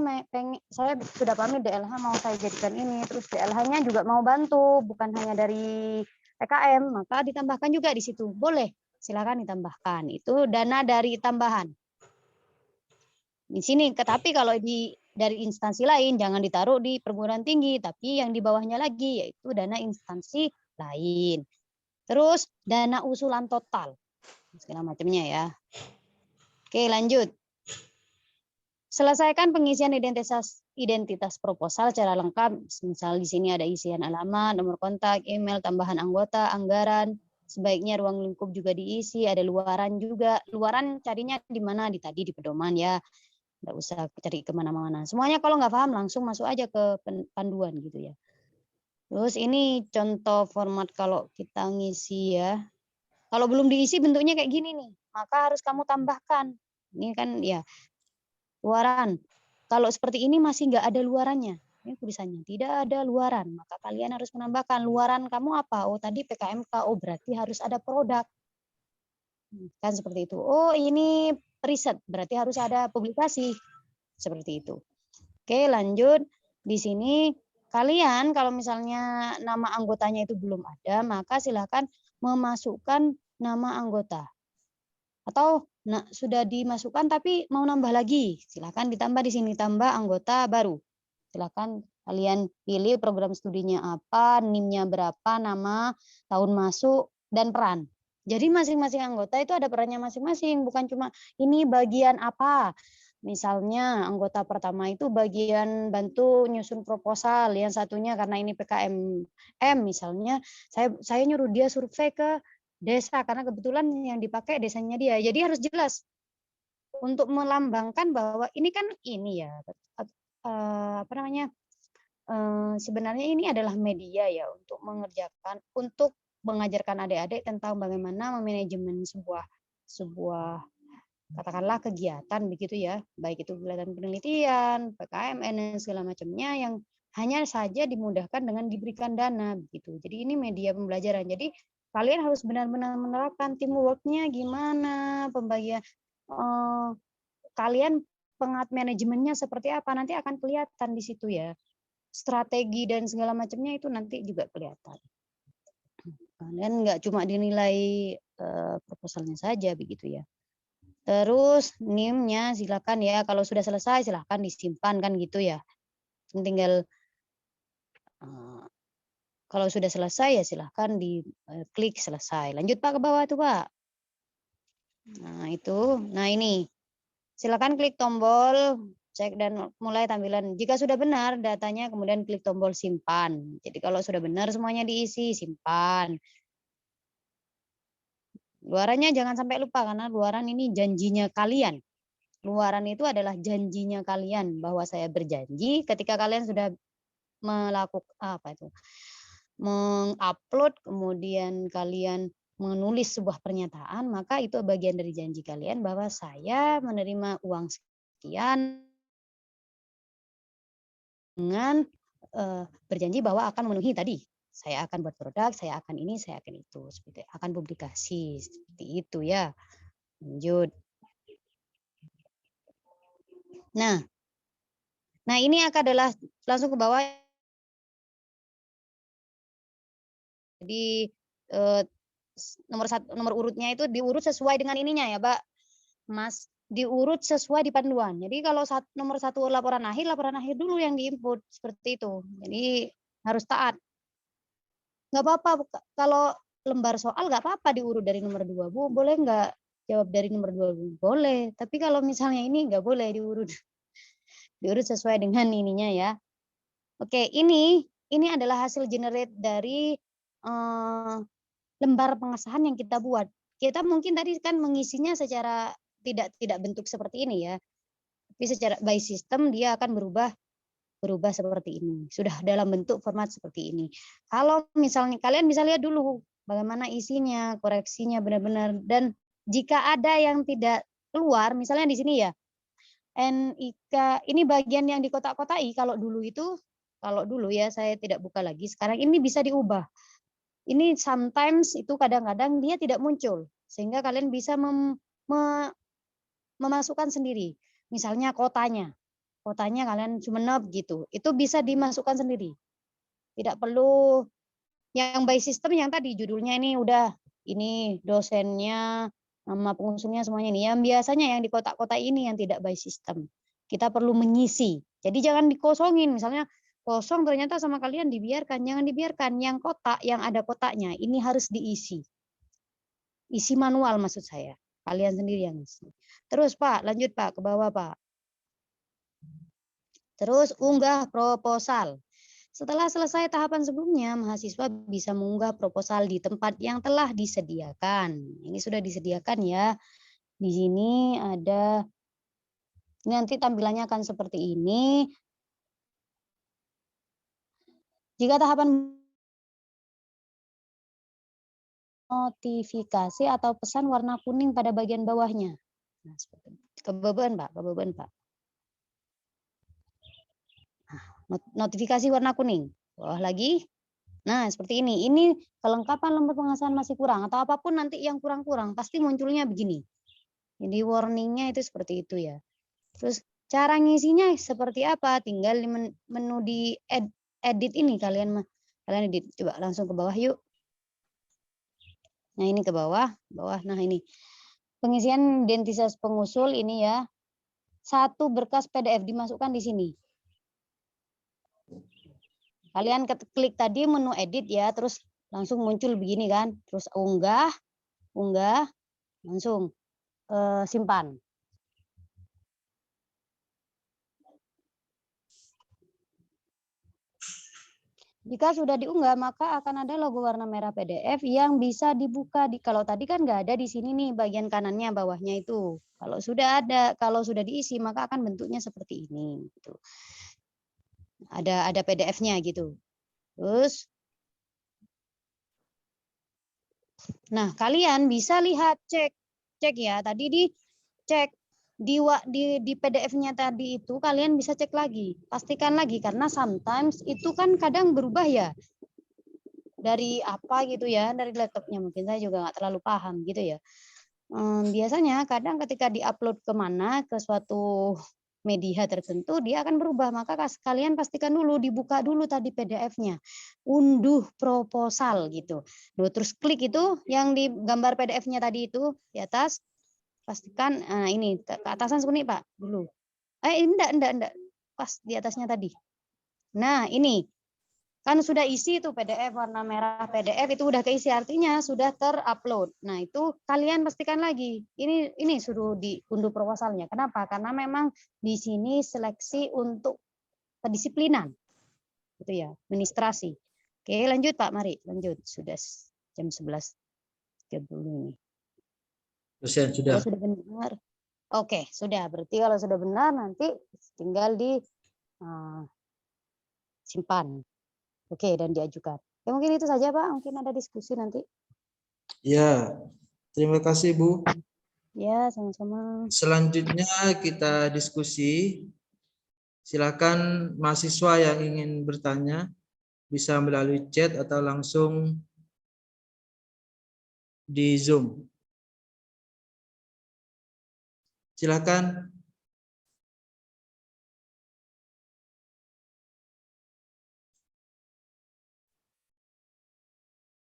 saya sudah pamit DLH mau saya jadikan ini. Terus DLH-nya juga mau bantu, bukan hanya dari PKM. Maka ditambahkan juga di situ. Boleh, silakan ditambahkan. Itu dana dari tambahan. Di sini, tapi kalau dari instansi lain jangan ditaruh di perguruan tinggi, tapi yang di bawahnya lagi yaitu dana instansi lain. Terus dana usulan total segala macamnya ya. Oke, lanjut. Selesaikan pengisian identitas proposal secara lengkap. Misal di sini ada isian alamat, nomor kontak, email, tambahan anggota, anggaran. Sebaiknya ruang lingkup juga diisi, ada luaran juga. Luaran carinya di mana? Tadi di pedoman ya. Nggak usah cari kemana-mana. Semuanya kalau nggak paham langsung masuk aja ke panduan gitu ya. Terus ini contoh format kalau kita ngisi ya. Kalau belum diisi bentuknya kayak gini nih, maka harus kamu tambahkan. Ini kan ya luaran. Kalau seperti ini masih nggak ada luarannya. Ini tulisannya tidak ada luaran, maka kalian harus menambahkan luaran kamu apa? Oh tadi PKMK, oh berarti harus ada produk. Kan seperti itu. Oh ini riset, berarti harus ada publikasi. Seperti itu. Oke, lanjut. Di sini kalian kalau misalnya nama anggotanya itu belum ada, maka silakan memasukkan nama anggota. Atau sudah dimasukkan tapi mau nambah lagi, silakan ditambah di sini, tambah anggota baru. Silakan kalian pilih program studinya apa, NIM-nya berapa, nama, tahun masuk, dan peran. Jadi masing-masing anggota itu ada perannya masing-masing, bukan cuma ini bagian apa. Misalnya anggota pertama itu bagian bantu nyusun proposal, yang satunya karena ini PKMM misalnya, saya nyuruh dia survei ke desa karena kebetulan yang dipakai desanya dia. Jadi harus jelas untuk melambangkan bahwa ini kan ini ya sebenarnya ini adalah media ya untuk mengajarkan adik-adik tentang bagaimana memanajemen sebuah katakanlah kegiatan begitu ya, baik itu kegiatan penelitian, PKMN dan segala macamnya yang hanya saja dimudahkan dengan diberikan dana begitu. Jadi ini media pembelajaran. Jadi kalian harus benar-benar menerapkan teamwork-nya gimana, pembagian kalian manajemennya seperti apa nanti akan kelihatan di situ ya. Strategi dan segala macamnya itu nanti juga kelihatan. Dan nggak cuma dinilai proposalnya saja begitu ya. Terus NIM-nya silakan ya, kalau sudah selesai silakan disimpan kan gitu ya. Tinggal kalau sudah selesai ya silakan diklik selesai. Lanjut Pak ke bawah tuh Pak. Nah itu, nah ini silakan klik tombol cek dan mulai tampilan. Jika sudah benar datanya kemudian klik tombol simpan. Jadi kalau sudah benar semuanya diisi simpan. Luarannya jangan sampai lupa karena luaran ini janjinya kalian. Luaran itu adalah janjinya kalian bahwa saya berjanji ketika kalian sudah mengupload kemudian kalian menulis sebuah pernyataan maka itu bagian dari janji kalian bahwa saya menerima uang sekian dengan berjanji bahwa akan memenuhi tadi. Saya akan buat produk, saya akan ini, saya akan itu, seperti akan publikasi seperti itu ya. Lanjut. Nah, ini adalah langsung ke bawah. Jadi nomor urutnya itu diurut sesuai dengan ininya ya, Pak. Mas, diurut sesuai di panduan. Jadi kalau nomor 1 laporan akhir dulu yang diinput seperti itu. Jadi harus taat. Nggak apa-apa kalau lembar soal nggak apa-apa diurut dari nomor 2, Bu. Boleh nggak jawab dari nomor 2, Bu? Boleh. Tapi kalau misalnya ini nggak boleh diurut. Diurut sesuai dengan ininya ya. Oke, ini adalah hasil generate dari lembar pengesahan yang kita buat. Kita mungkin tadi kan mengisinya secara tidak bentuk seperti ini ya. Tapi secara by system dia akan berubah seperti ini. Sudah dalam bentuk format seperti ini. Kalau misalnya kalian bisa lihat dulu bagaimana isinya, koreksinya benar-benar, dan jika ada yang tidak keluar, misalnya di sini ya, NIK ini bagian yang dikotak-kotai, kalau dulu ya saya tidak buka lagi, sekarang ini bisa diubah. Ini sometimes itu kadang-kadang dia tidak muncul, sehingga kalian bisa memasukkan sendiri. Misalnya kotanya kalian Sumenep gitu, itu bisa dimasukkan sendiri. Tidak perlu yang by system yang tadi judulnya ini udah, ini dosennya, nama pengusungnya semuanya ini. Yang biasanya yang di kotak-kotak ini yang tidak by system. Kita perlu mengisi. Jadi jangan dikosongin, misalnya kosong ternyata sama kalian dibiarkan, jangan dibiarkan. Yang kotak yang ada kotaknya ini harus diisi. Isi manual maksud saya. Kalian sendiri yang isi. Terus Pak, lanjut Pak ke bawah Pak. Terus unggah proposal. Setelah selesai tahapan sebelumnya, mahasiswa bisa mengunggah proposal di tempat yang telah disediakan. Ini sudah disediakan ya. Di sini ada, ini nanti tampilannya akan seperti ini. Jika tahapan notifikasi atau pesan warna kuning pada bagian bawahnya. Nah, kebeban Pak, Pak. Notifikasi warna kuning. Bawah lagi. Nah, seperti ini. Ini kelengkapan lembar pengesahan masih kurang atau apapun nanti yang kurang-kurang pasti munculnya begini. Jadi warningnya itu seperti itu ya. Terus cara ngisinya seperti apa? Tinggal di menu di edit ini kalian edit. Coba langsung ke bawah yuk. Nah, ini ke bawah. Nah, ini. Pengisian identitas pengusul ini ya. 1 berkas PDF dimasukkan di sini. Kalian klik tadi menu edit ya, terus langsung muncul begini kan. Terus unggah, langsung simpan. Jika sudah diunggah, maka akan ada logo warna merah PDF yang bisa dibuka. Kalau tadi kan nggak ada di sini nih bagian kanannya, bawahnya itu. Kalau sudah ada, kalau sudah diisi, maka akan bentuknya seperti ini. Gitu. Ada PDF-nya gitu. Terus, nah kalian bisa lihat cek ya. Tadi dicek di PDF-nya tadi itu kalian bisa cek lagi, pastikan lagi karena sometimes itu kan kadang berubah ya dari apa gitu ya, dari laptopnya mungkin saya juga nggak terlalu paham gitu ya. Biasanya kadang ketika diupload kemana ke suatu media tertentu dia akan berubah, maka kalian pastikan dulu dibuka dulu tadi PDF-nya, unduh proposal gitu. Terus klik itu yang di gambar PDF-nya tadi itu di atas. Pastikan ini ke atasan seperti Pak dulu. Enggak. Pas di atasnya tadi. Nah, ini kan sudah isi itu PDF warna merah PDF itu udah keisi artinya sudah terupload. Nah, itu kalian pastikan lagi. Ini suruh diunduh proposalnya. Kenapa? Karena memang di sini seleksi untuk kedisiplinan. Gitu ya, administrasi. Oke, lanjut Pak, mari lanjut. Sudah jam 11.30 ini. Dosen sudah. Kalau sudah benar, oke, sudah. Berarti kalau sudah benar nanti tinggal di simpan. Oke, dan diajukan. Ya, mungkin itu saja Pak. Mungkin ada diskusi nanti. Ya, terima kasih Bu. Ya, sama-sama. Selanjutnya kita diskusi. Silakan mahasiswa yang ingin bertanya bisa melalui chat atau langsung di Zoom. Silakan.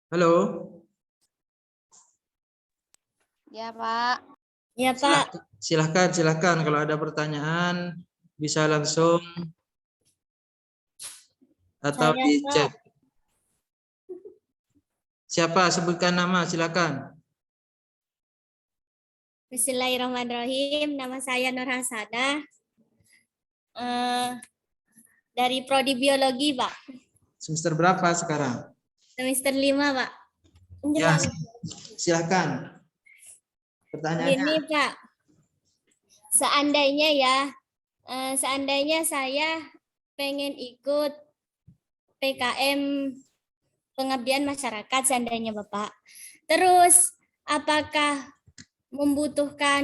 Halo. Ya, Pak. Ya, Pak. Silahkan. Kalau ada pertanyaan bisa langsung atau Saya, di Pak. chat. Siapa? Sebutkan nama, silakan. Bismillahirrahmanirrahim. Nama saya Nur Hasanah. Dari Prodi Biologi, Pak. Semester berapa sekarang? Semester 5, Pak. Ya, silakan. Pertanyaannya. Gini, Pak. Seandainya saya pengen ikut PKM pengabdian masyarakat seandainya Bapak. Terus apakah membutuhkan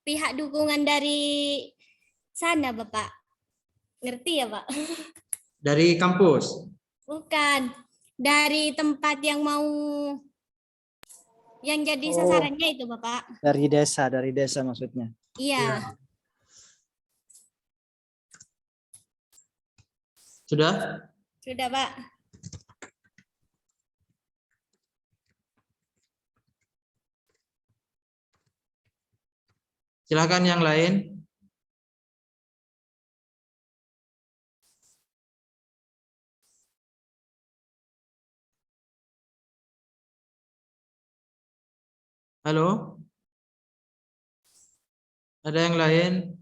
pihak dukungan dari sana Bapak? Ngerti ya Pak? Dari kampus? Bukan. Dari tempat yang jadi Oh. sasarannya itu Bapak. Dari desa maksudnya. Iya. Sudah? Sudah Pak. Silakan yang lain. Halo? Ada yang lain?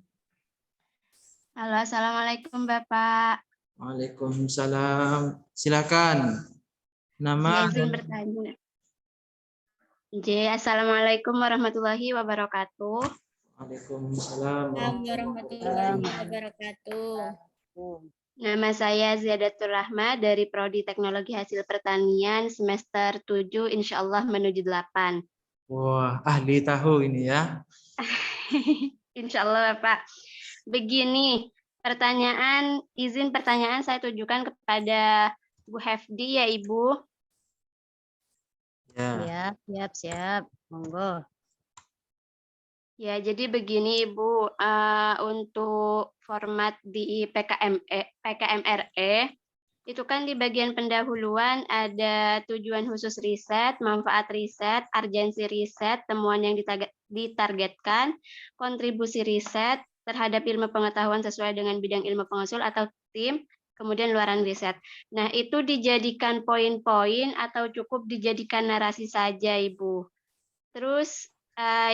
Halo, assalamualaikum Bapak. Waalaikumsalam. Silakan. Nama. Saya izin bertanya. Assalamualaikum warahmatullahi wabarakatuh. Waalaikumsalam. Warahmatullahi wabarakatuh. Nama saya Ziyadatul Rahma dari Prodi Teknologi Hasil Pertanian semester 7 insya Allah menuju 8. Wah, ahli tahu ini ya. Insya Allah Bapak. Begini, izin pertanyaan saya tujukan kepada Bu Hefdi ya Ibu. Ya. Siap. Monggo. Ya, jadi begini Ibu, untuk format di PKMRE, itu kan di bagian pendahuluan ada tujuan khusus riset, manfaat riset, urgensi riset, temuan yang ditargetkan, kontribusi riset terhadap ilmu pengetahuan sesuai dengan bidang ilmu pengusul atau tim, kemudian luaran riset. Nah, itu dijadikan poin-poin atau cukup dijadikan narasi saja, Ibu. Terus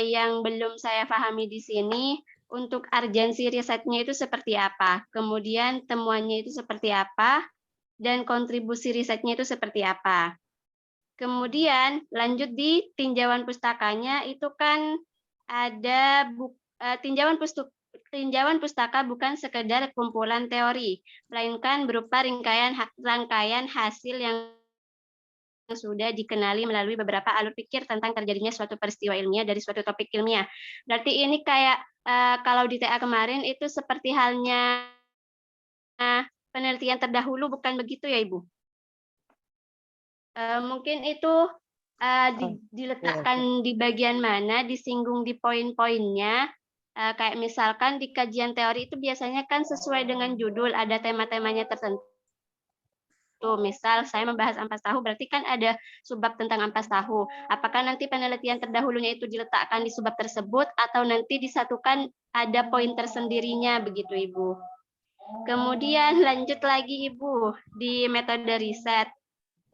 yang belum saya pahami di sini, untuk urgensi risetnya itu seperti apa, kemudian temuannya itu seperti apa, dan kontribusi risetnya itu seperti apa. Kemudian lanjut di tinjauan pustakanya itu kan ada tinjauan pustaka bukan sekedar kumpulan teori, melainkan berupa rangkaian hasil yang sudah dikenali melalui beberapa alur pikir tentang terjadinya suatu peristiwa ilmiah dari suatu topik ilmiah. Berarti ini kayak kalau di TA kemarin itu seperti halnya penelitian terdahulu, bukan begitu ya Ibu? Mungkin itu diletakkan di bagian mana, disinggung di poin-poinnya. Kayak misalkan di kajian teori itu biasanya kan sesuai dengan judul, ada tema-temanya tertentu. Misal saya membahas ampas tahu, berarti kan ada subbab tentang ampas tahu. Apakah nanti penelitian terdahulunya itu diletakkan di subbab tersebut atau nanti disatukan ada poin tersendirinya begitu Ibu. Kemudian lanjut lagi Ibu di metode riset.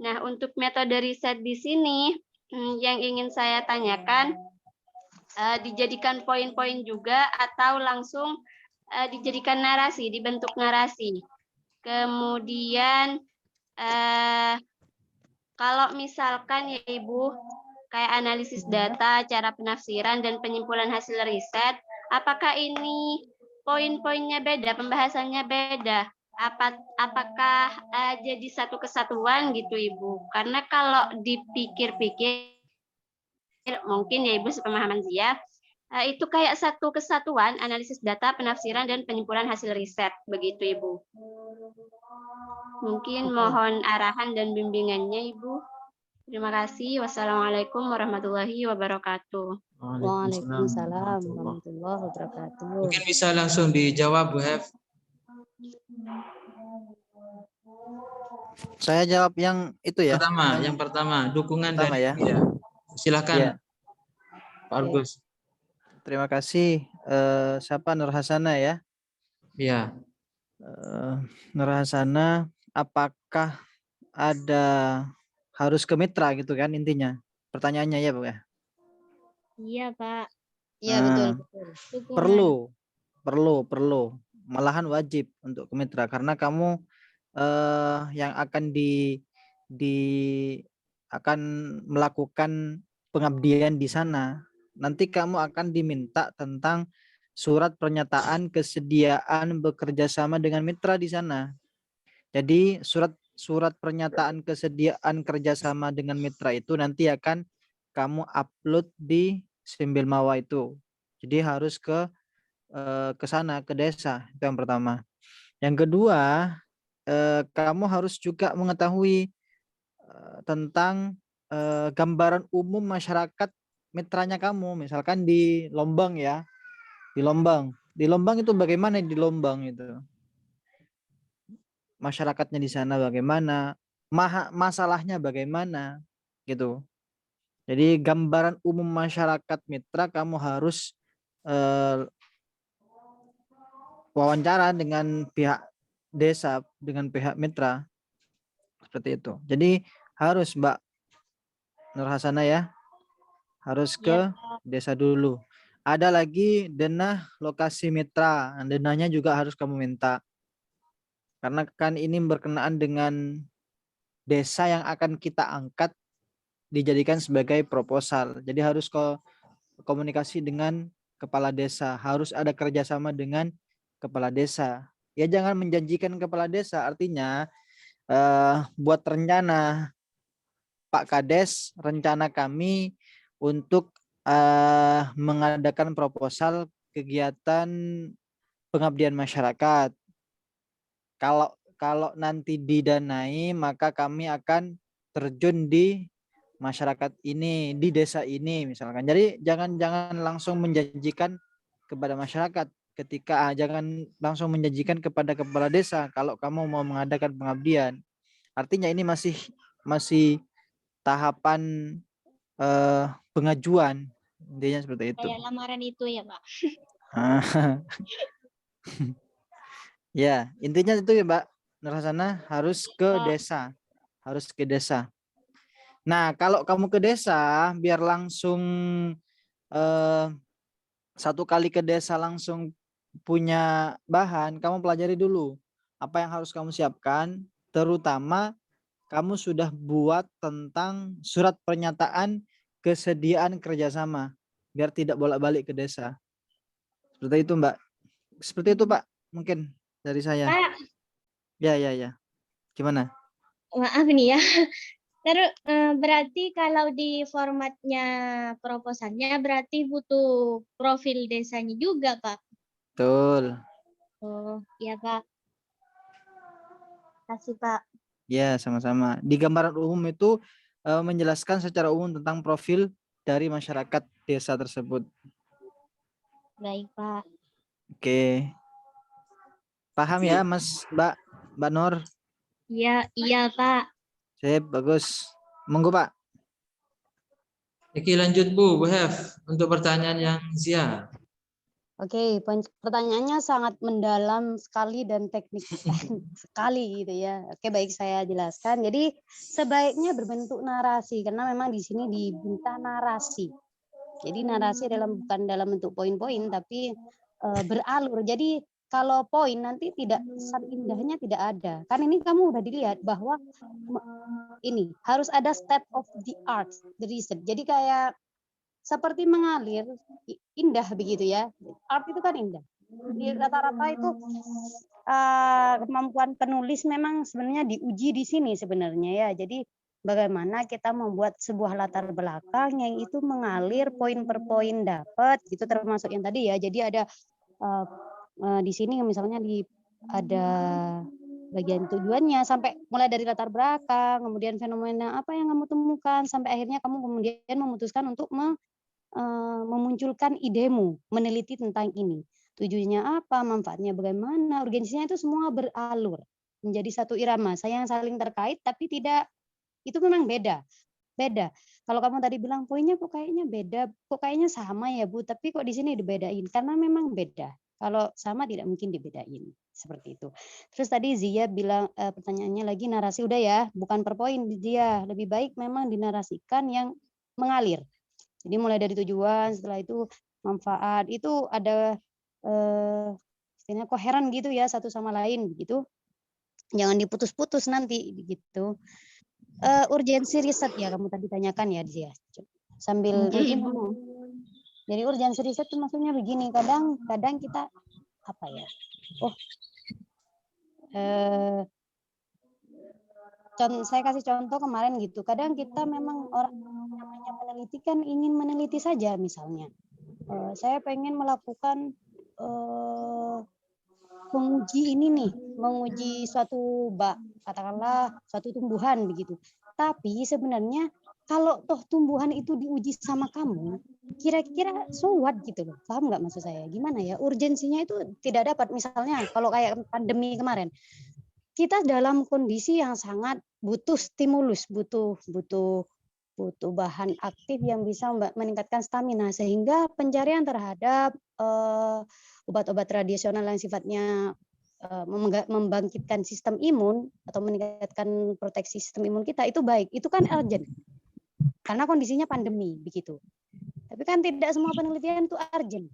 Nah, untuk metode riset di sini yang ingin saya tanyakan, dijadikan poin-poin juga atau langsung dijadikan narasi, dibentuk narasi. Kemudian kalau misalkan ya Ibu, kayak analisis data, cara penafsiran, dan penyimpulan hasil riset, apakah ini poin-poinnya beda, pembahasannya beda? Apakah jadi satu kesatuan gitu Ibu? Karena kalau dipikir-pikir, mungkin ya Ibu sepemahaman Zia, itu kayak satu kesatuan, analisis data, penafsiran, dan penyimpulan hasil riset, begitu Ibu. Mungkin mohon arahan dan bimbingannya Ibu. Terima kasih. Wassalamualaikum warahmatullahi wabarakatuh. Waalaikumsalam warahmatullahi wabarakatuh. Mungkin bisa langsung dijawab Bu Hef. Saya jawab yang itu ya. Yang pertama, dukungan pertama dari ya. media. Silakan, Ya. Pak Argus. Terima kasih. Siapa Nur Hasana ya? Ya, Nur Hasana, apakah ada harus ke mitra gitu kan intinya? Pertanyaannya ya, Bu ya. Iya, Pak. Iya, betul, Nah, betul. Dukungan. perlu, malahan wajib untuk ke mitra karena kamu yang akan di akan melakukan pengabdian di sana. Nanti kamu akan diminta tentang surat pernyataan kesediaan bekerja sama dengan mitra di sana. Jadi surat pernyataan kesediaan kerjasama dengan mitra itu nanti akan kamu upload di Simbil Mawa itu. Jadi harus ke sana, ke desa, itu yang pertama. Yang kedua, kamu harus juga mengetahui tentang gambaran umum masyarakat mitranya kamu. Misalkan di Lombang ya, di Lombang itu bagaimana di Lombang itu? Masyarakatnya di sana bagaimana? Masalahnya bagaimana? Gitu. Jadi gambaran umum masyarakat mitra kamu harus wawancara dengan pihak desa, dengan pihak mitra, seperti itu. Jadi harus Mbak Nur Hasana ya, harus ke desa dulu. Ada lagi denah lokasi mitra, denahnya juga harus kamu minta. Karena kan ini berkenaan dengan desa yang akan kita angkat dijadikan sebagai proposal. Jadi harus komunikasi dengan kepala desa, harus ada kerjasama dengan kepala desa. Ya jangan menjanjikan kepala desa, artinya buat rencana Pak Kades, rencana kami untuk mengadakan proposal kegiatan pengabdian masyarakat. Kalau nanti didanai, maka kami akan terjun di masyarakat ini, di desa ini misalkan. Jadi jangan langsung menjanjikan kepada masyarakat ketika jangan langsung menjanjikan kepada kepala desa kalau kamu mau mengadakan pengabdian. Artinya ini masih tahapan pengajuan, intinya seperti itu. Kayak lamaran itu ya, Pak. Ya, intinya itu ya Mbak Nur Hasana, harus ke desa. Harus ke desa. Nah, kalau kamu ke desa, biar langsung satu kali ke desa langsung punya bahan, kamu pelajari dulu apa yang harus kamu siapkan, terutama kamu sudah buat tentang surat pernyataan kesediaan kerjasama, biar tidak bolak-balik ke desa. Seperti itu Mbak. Seperti itu Pak, mungkin dari saya. Pak, Ya. Gimana? maaf nih ya. Terus berarti kalau di formatnya proposalnya berarti butuh profil desanya juga, Pak. Betul. Oh, iya, Pak. Kasih, Pak. Ya, sama-sama. Di gambaran umum itu menjelaskan secara umum tentang profil dari masyarakat desa tersebut. Baik, Pak. Oke. Paham ya, Mbak Nur? Iya, Pak. Sip, bagus. Monggo, Pak. Oke, lanjut Bu Hef untuk pertanyaan yang Zia. Oke, pertanyaannya sangat mendalam sekali dan teknik sekali gitu ya. Oke, baik saya jelaskan. Jadi sebaiknya berbentuk narasi karena memang di sini diminta narasi. Jadi narasi bukan dalam bentuk poin-poin tapi beralur. Jadi kalau poin nanti tidak kesan indahnya tidak ada. Kan ini kamu udah dilihat bahwa ini harus ada state of the art, the reason. Jadi kayak seperti mengalir indah begitu ya. Art itu kan indah. Di rata-rata itu kemampuan penulis memang sebenarnya diuji di sini sebenarnya ya. Jadi bagaimana kita membuat sebuah latar belakang yang itu mengalir poin per poin dapat gitu, termasuk yang tadi ya. Jadi ada di sini misalnya ada bagian tujuannya sampai mulai dari latar belakang, kemudian fenomena apa yang kamu temukan sampai akhirnya kamu kemudian memutuskan untuk memunculkan idemu, meneliti tentang ini. Tujuannya apa, manfaatnya bagaimana, urgensinya itu semua beralur. menjadi satu irama. Saya yang saling terkait tapi tidak, itu memang beda. Beda. Kalau kamu tadi bilang poinnya kok kayaknya beda, kok kayaknya sama ya Bu, tapi kok di sini dibedain karena memang beda. Kalau sama tidak mungkin dibedain seperti itu. Terus tadi Zia bilang pertanyaannya lagi narasi, udah ya, bukan per poin Zia, lebih baik memang dinarasikan yang mengalir. Jadi mulai dari tujuan, setelah itu manfaat, itu ada istilahnya koheren gitu ya satu sama lain begitu. Jangan diputus-putus nanti begitu. Urgensi riset ya kamu tadi tanyakan ya Zia. Sambil Iya, mungkin Ibu. jadi urgensi riset itu maksudnya begini, kadang kita apa ya? Saya kasih contoh kemarin gitu. Kadang kita memang orang namanya peneliti kan ingin meneliti saja misalnya. Saya pengen melakukan menguji ini nih, menguji suatu katakanlah suatu tumbuhan begitu. Tapi sebenarnya kalau toh tumbuhan itu diuji sama kamu, kira-kira so what gitu loh. Paham nggak maksud saya? Gimana ya? Urgensinya itu tidak dapat. Misalnya kalau kayak pandemi kemarin, kita dalam kondisi yang sangat butuh stimulus, butuh bahan aktif yang bisa meningkatkan stamina, sehingga pencarian terhadap obat-obat tradisional yang sifatnya membangkitkan sistem imun atau meningkatkan proteksi sistem imun kita itu baik, itu kan urgent karena kondisinya pandemi begitu. Tapi kan tidak semua penelitian itu urgent.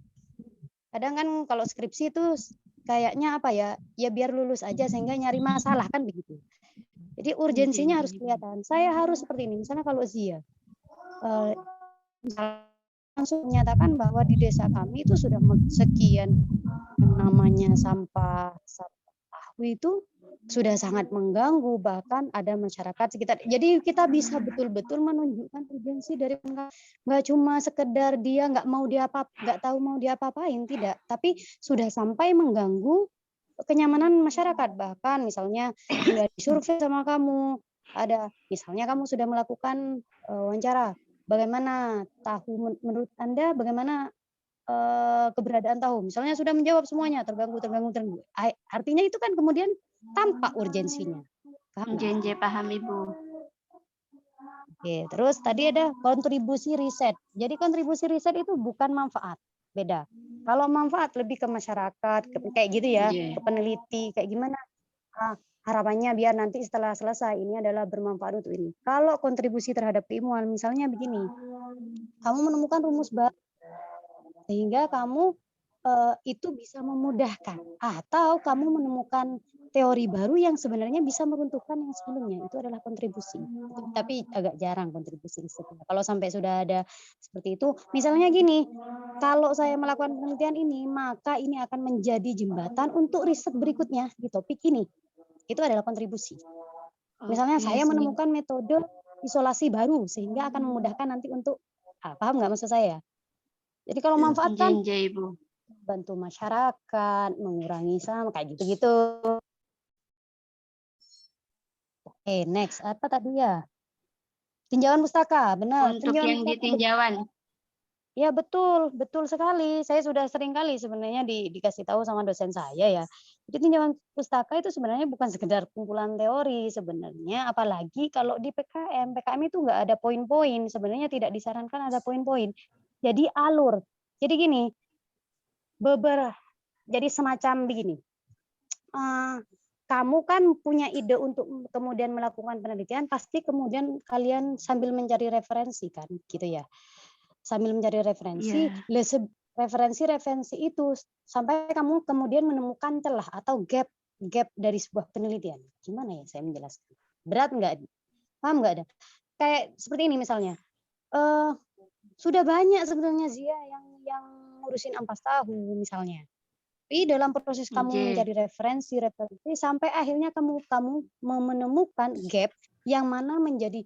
Kadang kan kalau skripsi itu kayaknya apa ya biar lulus aja sehingga nyari masalah kan begitu. Jadi urgensinya harus kelihatan. Saya harus seperti ini. Misalnya kalau Zia langsung menyatakan bahwa di desa kami itu sudah sekian namanya sampah tahu itu sudah sangat mengganggu, bahkan ada masyarakat sekitar. Jadi kita bisa betul-betul menunjukkan urgensi dari nggak cuma sekedar dia nggak tahu mau diapa-apain, tidak, tapi sudah sampai mengganggu kenyamanan masyarakat. Bahkan misalnya sudah disurvei sama kamu, ada misalnya kamu sudah melakukan wawancara, bagaimana tahu menurut Anda, bagaimana keberadaan tahu, misalnya sudah menjawab semuanya, terganggu. Artinya itu kan kemudian tampak urgensinya. Paham nggak? Paham Ibu. Oke, terus tadi ada kontribusi riset. Jadi kontribusi riset itu bukan manfaat, beda. Kalau manfaat lebih ke masyarakat, kayak gitu ya, ke peneliti, kayak gimana harapannya biar nanti setelah selesai ini adalah bermanfaat untuk ini. Kalau kontribusi terhadap keilmuan, misalnya begini, kamu menemukan rumus baru, sehingga kamu itu bisa memudahkan, atau kamu menemukan teori baru yang sebenarnya bisa meruntuhkan yang sebelumnya, itu adalah kontribusi. Tapi agak jarang kontribusi risetnya. Kalau sampai sudah ada seperti itu, misalnya gini, kalau saya melakukan penelitian ini, maka ini akan menjadi jembatan untuk riset berikutnya di topik ini. Itu adalah kontribusi. Misalnya saya menemukan metode isolasi baru, sehingga akan memudahkan nanti untuk, paham nggak maksud saya? Jadi kalau manfaat kan bantu masyarakat, mengurangi sampah, kayak gitu-gitu. Oke, next. Apa tadi ya? Tinjauan pustaka, benar. Untuk yang di tinjauan. Ya betul, betul sekali. Saya sudah sering kali sebenarnya dikasih tahu sama dosen saya ya. Jadi tinjauan pustaka itu sebenarnya bukan sekedar kumpulan teori sebenarnya, apalagi kalau di PKM. PKM itu nggak ada poin-poin, sebenarnya tidak disarankan ada poin-poin. Jadi alur. Jadi gini, jadi semacam begini. Kamu kan punya ide untuk kemudian melakukan penelitian, pasti kemudian kalian sambil mencari referensi kan, gitu ya. Sambil mencari referensi, referensi itu sampai kamu kemudian menemukan celah atau gap dari sebuah penelitian. Gimana ya saya menjelaskan? Berat nggak? Paham nggak ada? Kayak seperti ini misalnya. Sudah banyak sebenarnya Zia yang ngurusin ampas tahu misalnya. Tapi dalam proses kamu mencari referensi sampai akhirnya kamu menemukan gap yang mana menjadi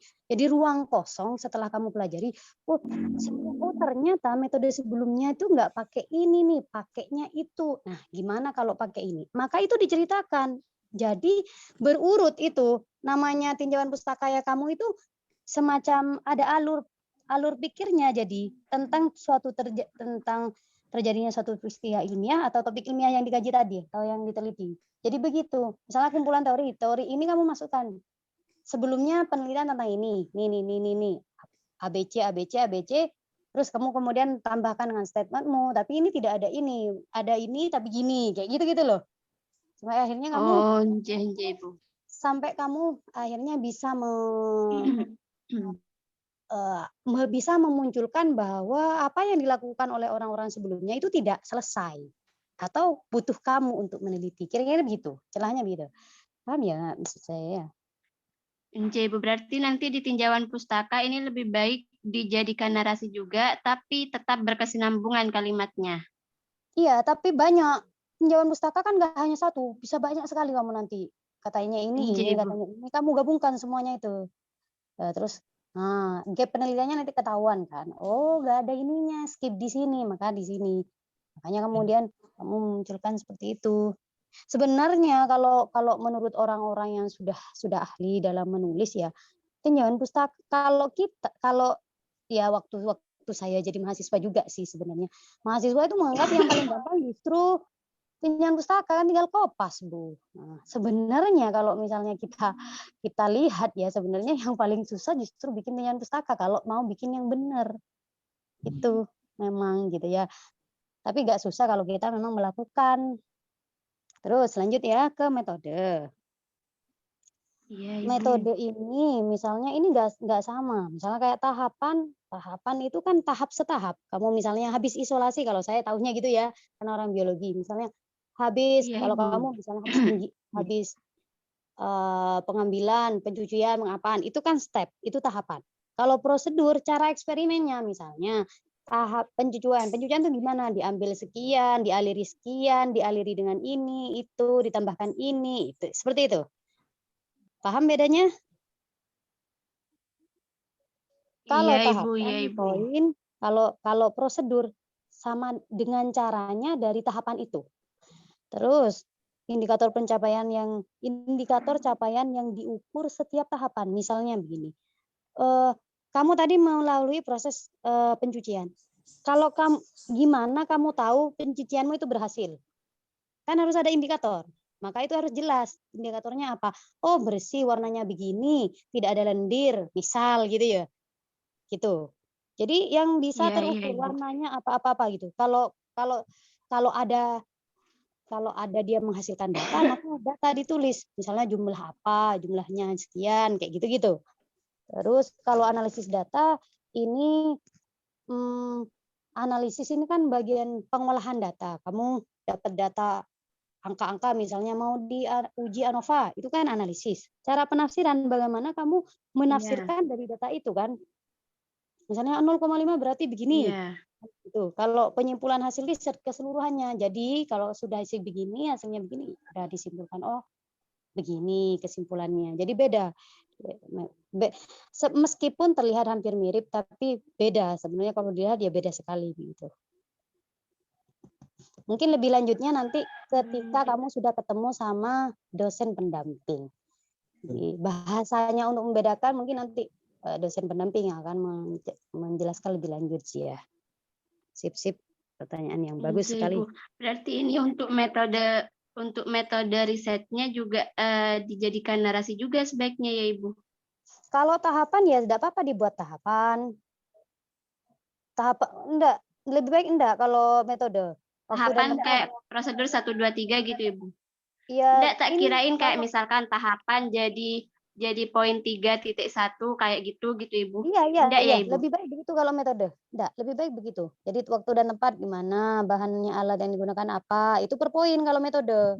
ruang kosong setelah kamu pelajari. Oh ternyata metode sebelumnya itu nggak pakai ini nih, pakainya itu. Nah, gimana kalau pakai ini? Maka itu diceritakan. Jadi berurut itu namanya tinjauan pustaka ya kamu itu semacam ada alur pikirnya, jadi tentang terjadinya suatu peristiwa ilmiah atau topik ilmiah yang dikaji tadi atau yang diteliti. Jadi begitu. Misalnya kumpulan teori ini kamu masukkan. Sebelumnya penelitian tentang ini. ABC, terus kamu kemudian tambahkan dengan statementmu, tapi ini tidak ada ini. Ada ini tapi gini, kayak gitu-gitu loh. Sampai akhirnya kamu Oh, nggih, Bu. sampai kamu akhirnya bisa bisa memunculkan bahwa apa yang dilakukan oleh orang-orang sebelumnya itu tidak selesai atau butuh kamu untuk meneliti. Kira-kira begitu, celahnya begitu. Paham ya maksud saya? Nggih, Bu. Berarti nanti di tinjauan pustaka ini lebih baik dijadikan narasi juga, tapi tetap berkesinambungan kalimatnya. Iya, tapi banyak. Tinjauan pustaka kan nggak hanya satu, bisa banyak sekali kamu nanti. Katanya ini, Nggih, Bu. katanya ini, kamu gabungkan semuanya itu. Terus, gap penelitiannya nanti ketahuan kan. Oh, nggak ada ininya, skip di sini, maka di sini. Makanya kemudian kamu munculkan seperti itu. Sebenarnya kalau menurut orang-orang yang sudah ahli dalam menulis ya, tinjauan pustaka kalau ya waktu saya jadi mahasiswa juga sih sebenarnya. Mahasiswa itu menganggap yang paling gampang justru tinjauan pustaka kan tinggal kopas, Bu. Nah, sebenarnya kalau misalnya kita lihat ya sebenarnya yang paling susah justru bikin tinjauan pustaka kalau mau bikin yang benar. Itu memang gitu ya. Tapi nggak susah kalau kita memang melakukan. Terus lanjut ya ke metode. Iya, Ibu. Metode ini misalnya ini nggak sama. Misalnya kayak tahapan itu kan tahap setahap. Kamu misalnya habis isolasi kalau saya tahunya gitu ya, karena orang biologi. Misalnya habis Iya, kalau Ibu. kamu misalnya habis pengambilan, pencucian, mengapaan, itu kan step, itu tahapan. Kalau prosedur cara eksperimennya misalnya tahap pencucian itu gimana? Diambil sekian, dialiri dengan ini, itu, ditambahkan ini, itu. Seperti itu. Paham bedanya? Kalau Iya, Ibu. tahapan, Iya, Ibu. poin, kalau prosedur sama dengan caranya dari tahapan itu. Terus indikator capaian yang diukur setiap tahapan. Misalnya begini. Kamu tadi melalui proses pencucian. Kalau gimana kamu tahu pencucianmu itu berhasil? Kan harus ada indikator. Maka itu harus jelas. Indikatornya apa? Oh, bersih, warnanya begini, tidak ada lendir, misal gitu ya. Gitu. Jadi yang bisa Iya, terukur Ibu. warnanya apa gitu. Kalau ada dia menghasilkan data, maka data ditulis. Misalnya jumlah apa, jumlahnya sekian, kayak gitu-gitu. Terus kalau analisis data ini analisis ini kan bagian pengolahan data. Kamu dapat data angka-angka misalnya mau diuji ANOVA, itu kan analisis. Cara penafsiran bagaimana kamu menafsirkan dari data itu kan. Misalnya 0,5 berarti begini. Iya. Itu. Kalau penyimpulan hasil riset keseluruhannya. Jadi kalau sudah hasil begini, hasilnya begini, sudah disimpulkan oh begini kesimpulannya. Jadi beda. Meskipun terlihat hampir mirip tapi beda. Sebenarnya kalau dilihat ya beda sekali gitu. Mungkin lebih lanjutnya nanti ketika kamu sudah ketemu sama dosen pendamping. Jadi bahasanya untuk membedakan mungkin nanti dosen pendamping yang akan menjelaskan lebih lanjut sih ya. Sip. Pertanyaan yang bagus sekali. Ibu. Berarti ini untuk metode risetnya juga dijadikan narasi juga sebaiknya ya, Ibu. Kalau tahapan ya tidak apa-apa dibuat tahapan. Enggak, lebih baik enggak kalau metode. Tahapan kayak prosedur 1 2 3 gitu, Ibu. Iya. Enggak, tak kirain kayak misalkan tahapan jadi poin 3.1 kayak gitu Ibu. Iya. Enggak ya, Ibu. Lebih baik begitu kalau metode. Enggak, lebih baik begitu. Jadi waktu dan tempat gimana, bahannya alat yang digunakan apa, itu per poin kalau metode.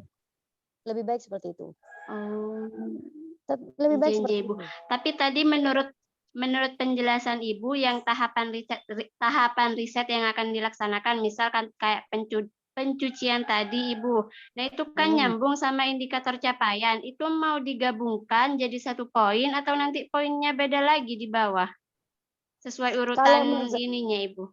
Lebih baik seperti itu. Oh. Lebih baik seperti Ibu. itu. Tapi tadi menurut penjelasan Ibu yang tahapan riset yang akan dilaksanakan misalkan kayak pencucian tadi Ibu. Nah, itu kan nyambung sama indikator capaian. Itu mau digabungkan jadi satu poin atau nanti poinnya beda lagi di bawah? Sesuai urutan ininya, Ibu.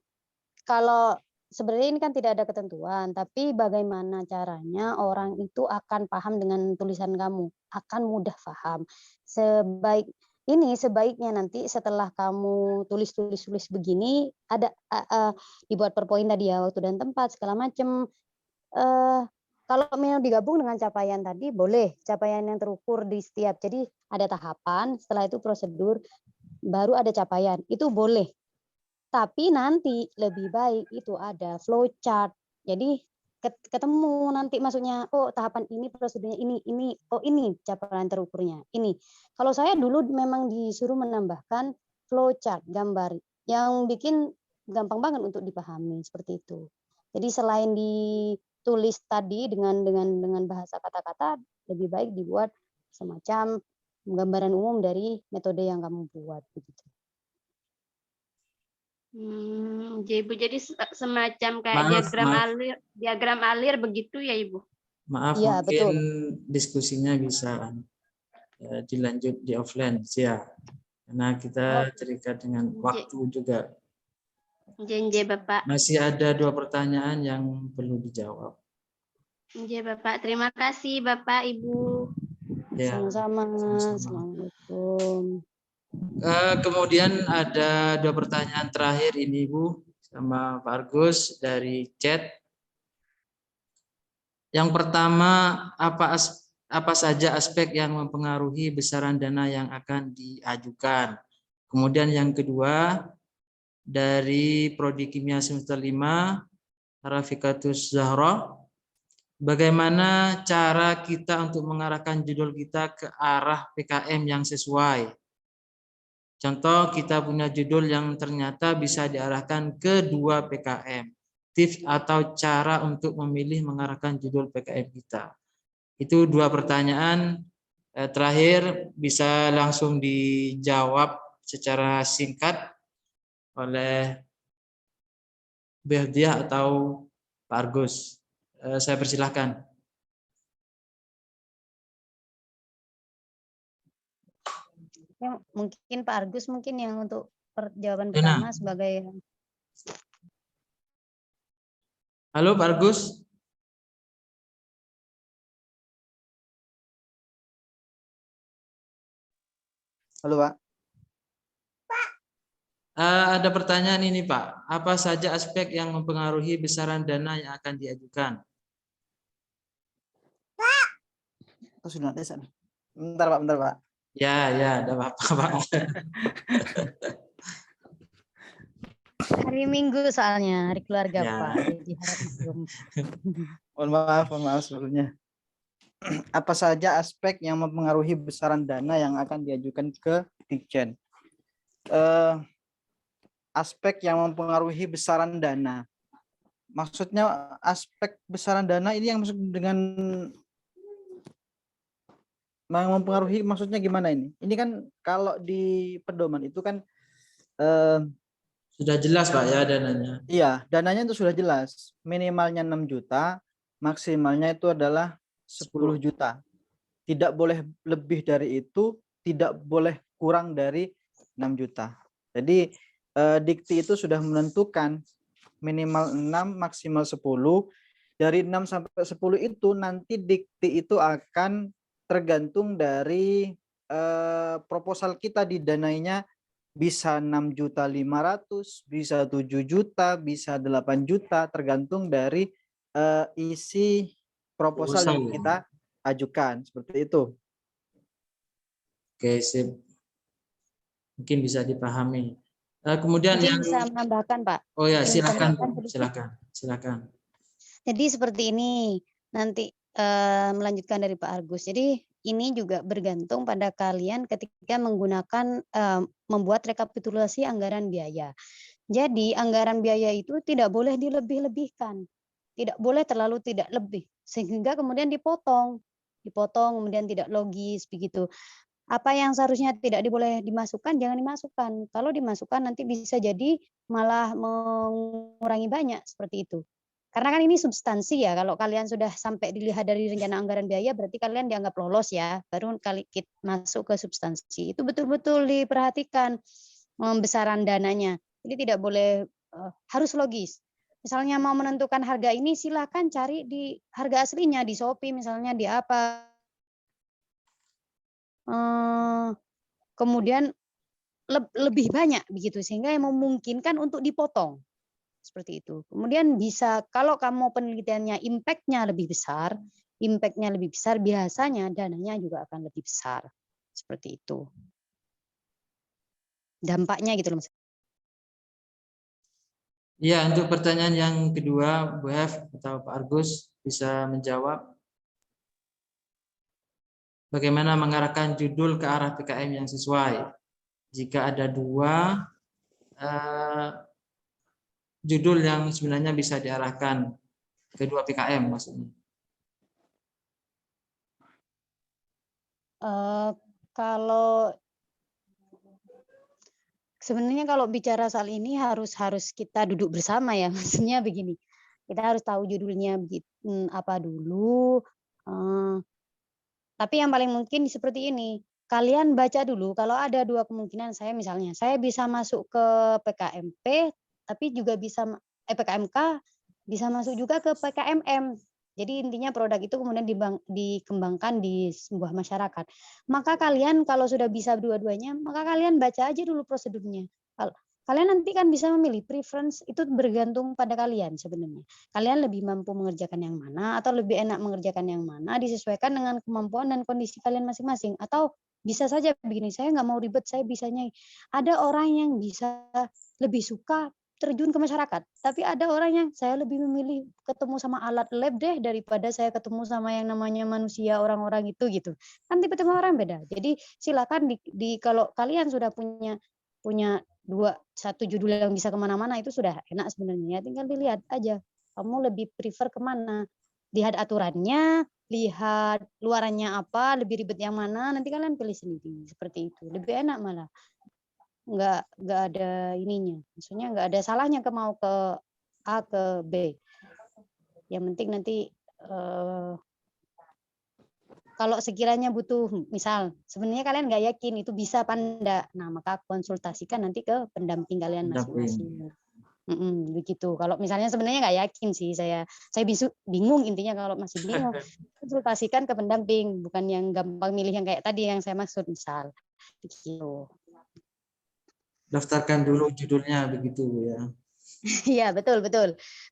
Kalau sebenarnya ini kan tidak ada ketentuan, tapi bagaimana caranya orang itu akan paham dengan tulisan kamu, akan mudah paham. ini sebaiknya nanti setelah kamu tulis begini, ada dibuat per poin tadi ya, waktu dan tempat segala macam. Kalau mau digabung dengan capaian tadi boleh, capaian yang terukur di setiap. Jadi ada tahapan, setelah itu prosedur, baru ada capaian. Itu boleh. Tapi nanti lebih baik itu ada flow chart. Jadi ketemu nanti maksudnya, oh tahapan ini prosedurnya ini, oh ini capaian terukurnya, ini. Kalau saya dulu memang disuruh menambahkan flow chart, gambar yang bikin gampang banget untuk dipahami seperti itu. Jadi selain ditulis tadi dengan bahasa kata-kata, lebih baik dibuat semacam gambaran umum dari metode yang kamu buat begitu. Ibu, jadi semacam kayak Maaf, diagram alir begitu ya Ibu? Maaf, Iya, mungkin betul. diskusinya bisa dilanjut di offline ya, karena kita terikat dengan waktu juga. Nggih, Bapak. Masih ada 2 pertanyaan yang perlu dijawab. Nggih, Bapak. Terima kasih Bapak, Ibu. Ya, Sama-sama. sama-sama. Assalamualaikum. Kemudian ada 2 pertanyaan terakhir ini Bu sama Pak Argus dari chat. Yang pertama, apa saja aspek yang mempengaruhi besaran dana yang akan diajukan? Kemudian yang kedua, dari Prodi Kimia semester 5, Rafikatus Zahra, bagaimana cara kita untuk mengarahkan judul kita ke arah PKM yang sesuai? Contoh, kita punya judul yang ternyata bisa diarahkan ke 2 PKM. Tips atau cara untuk memilih mengarahkan judul PKM kita. Itu 2 pertanyaan terakhir, bisa langsung dijawab secara singkat oleh Behdiah atau Pak Argus. Saya persilahkan. Ya, mungkin Pak Argus mungkin yang untuk jawaban Dana. pertama sebagai. Halo Pak Argus. Halo Pak. Ada pertanyaan ini Pak. Apa saja aspek yang mempengaruhi besaran dana yang akan diajukan? Oh, sudah ada sana. Bentar Pak. Ya, ada apa-apa Pak. Hari Minggu soalnya, hari keluarga Ya. Pak. Jadi harap maklum. Mohon maaf sebelumnya. Apa saja aspek yang mempengaruhi besaran dana yang akan diajukan ke Ditjen? Aspek yang mempengaruhi besaran dana. Maksudnya aspek besaran dana ini yang maksud dengan mempengaruhi maksudnya gimana ini? Ini kan kalau di pedoman itu kan Sudah jelas Pak ya dananya. iya, dananya itu sudah jelas. Minimalnya 6 juta, maksimalnya itu adalah 10 juta. Tidak boleh lebih dari itu, tidak boleh kurang dari 6 juta. Jadi Dikti itu sudah menentukan minimal 6, maksimal 10. Dari 6 sampai 10 itu nanti Dikti itu akan tergantung dari proposal kita didanainya bisa 6.500.000, bisa 7 juta, bisa 8 juta, tergantung dari isi proposal yang kita ajukan, seperti itu. Oke, sip. Mungkin bisa dipahami. Kemudian Mungkin yang bisa menambahkan Pak. Oh ya, Mungkin bisa silakan, menambahkan silakan. Jadi seperti ini nanti melanjutkan dari Pak Argus. Jadi ini juga bergantung pada kalian ketika menggunakan membuat rekapitulasi anggaran biaya. Jadi anggaran biaya itu tidak boleh dilebih-lebihkan, tidak boleh terlalu tidak lebih, sehingga kemudian dipotong kemudian tidak logis begitu. Apa yang seharusnya tidak boleh dimasukkan, jangan dimasukkan. Kalau dimasukkan nanti bisa jadi malah mengurangi banyak seperti itu. Karena kan ini substansi ya, kalau kalian sudah sampai dilihat dari rencana anggaran biaya, berarti kalian dianggap lolos ya, baru kali kita masuk ke substansi. Itu betul-betul diperhatikan besaran dananya. Jadi tidak boleh, harus logis. Misalnya mau menentukan harga ini, silakan cari di harga aslinya, di Shopee misalnya, di apa. kemudian lebih banyak begitu, sehingga yang memungkinkan untuk dipotong. Seperti itu. Kemudian bisa kalau kamu penelitiannya impact-nya lebih besar, biasanya dananya juga akan lebih besar. Seperti itu. Dampaknya gitu loh, Mas. Ya, untuk pertanyaan yang kedua, Bu F atau Pak Argus bisa menjawab. Bagaimana mengarahkan judul ke arah PKM yang sesuai? Jika ada dua judul yang sebenarnya bisa diarahkan kedua PKM maksudnya. Kalau sebenarnya kalau bicara soal ini harus kita duduk bersama ya, maksudnya begini. Kita harus tahu judulnya apa dulu. Tapi yang paling mungkin seperti ini. Kalian baca dulu kalau ada dua kemungkinan, saya bisa masuk ke PKMP, tapi juga bisa PKMK, bisa masuk juga ke PKMM. Jadi intinya produk itu kemudian dikembangkan di sebuah masyarakat. Maka kalian kalau sudah bisa dua-duanya, maka kalian baca aja dulu prosedurnya. Kalian nanti kan bisa memilih, preference itu bergantung pada kalian sebenarnya. Kalian lebih mampu mengerjakan yang mana atau lebih enak mengerjakan yang mana, disesuaikan dengan kemampuan dan kondisi kalian masing-masing. Atau bisa saja begini, saya nggak mau ribet, saya bisanya. Ada orang yang bisa lebih suka terjun ke masyarakat, tapi ada orang yang saya lebih memilih ketemu sama alat lab deh daripada saya ketemu sama yang namanya manusia, orang-orang itu gitu. Kan tipe-tipe orang beda. Jadi silakan kalau kalian sudah punya satu judul yang bisa kemana-mana itu sudah enak sebenarnya. Tinggal dilihat aja kamu lebih prefer kemana, lihat aturannya, lihat luarannya apa, lebih ribet yang mana, nanti kalian pilih sendiri. Seperti itu lebih enak malah, nggak ada ininya, maksudnya nggak ada salahnya mau ke A ke B. Yang penting nanti kalau sekiranya butuh, misal sebenarnya kalian nggak yakin itu bisa apa enggak, nah maka konsultasikan nanti ke pendamping kalian masing-masing. Begitu. Kalau misalnya sebenarnya nggak yakin sih, saya bingung intinya. Kalau masih bingung, konsultasikan ke pendamping, bukan yang gampang milih yang kayak tadi yang saya maksud, misal begitu. Daftarkan dulu judulnya begitu ya. Iya, betul.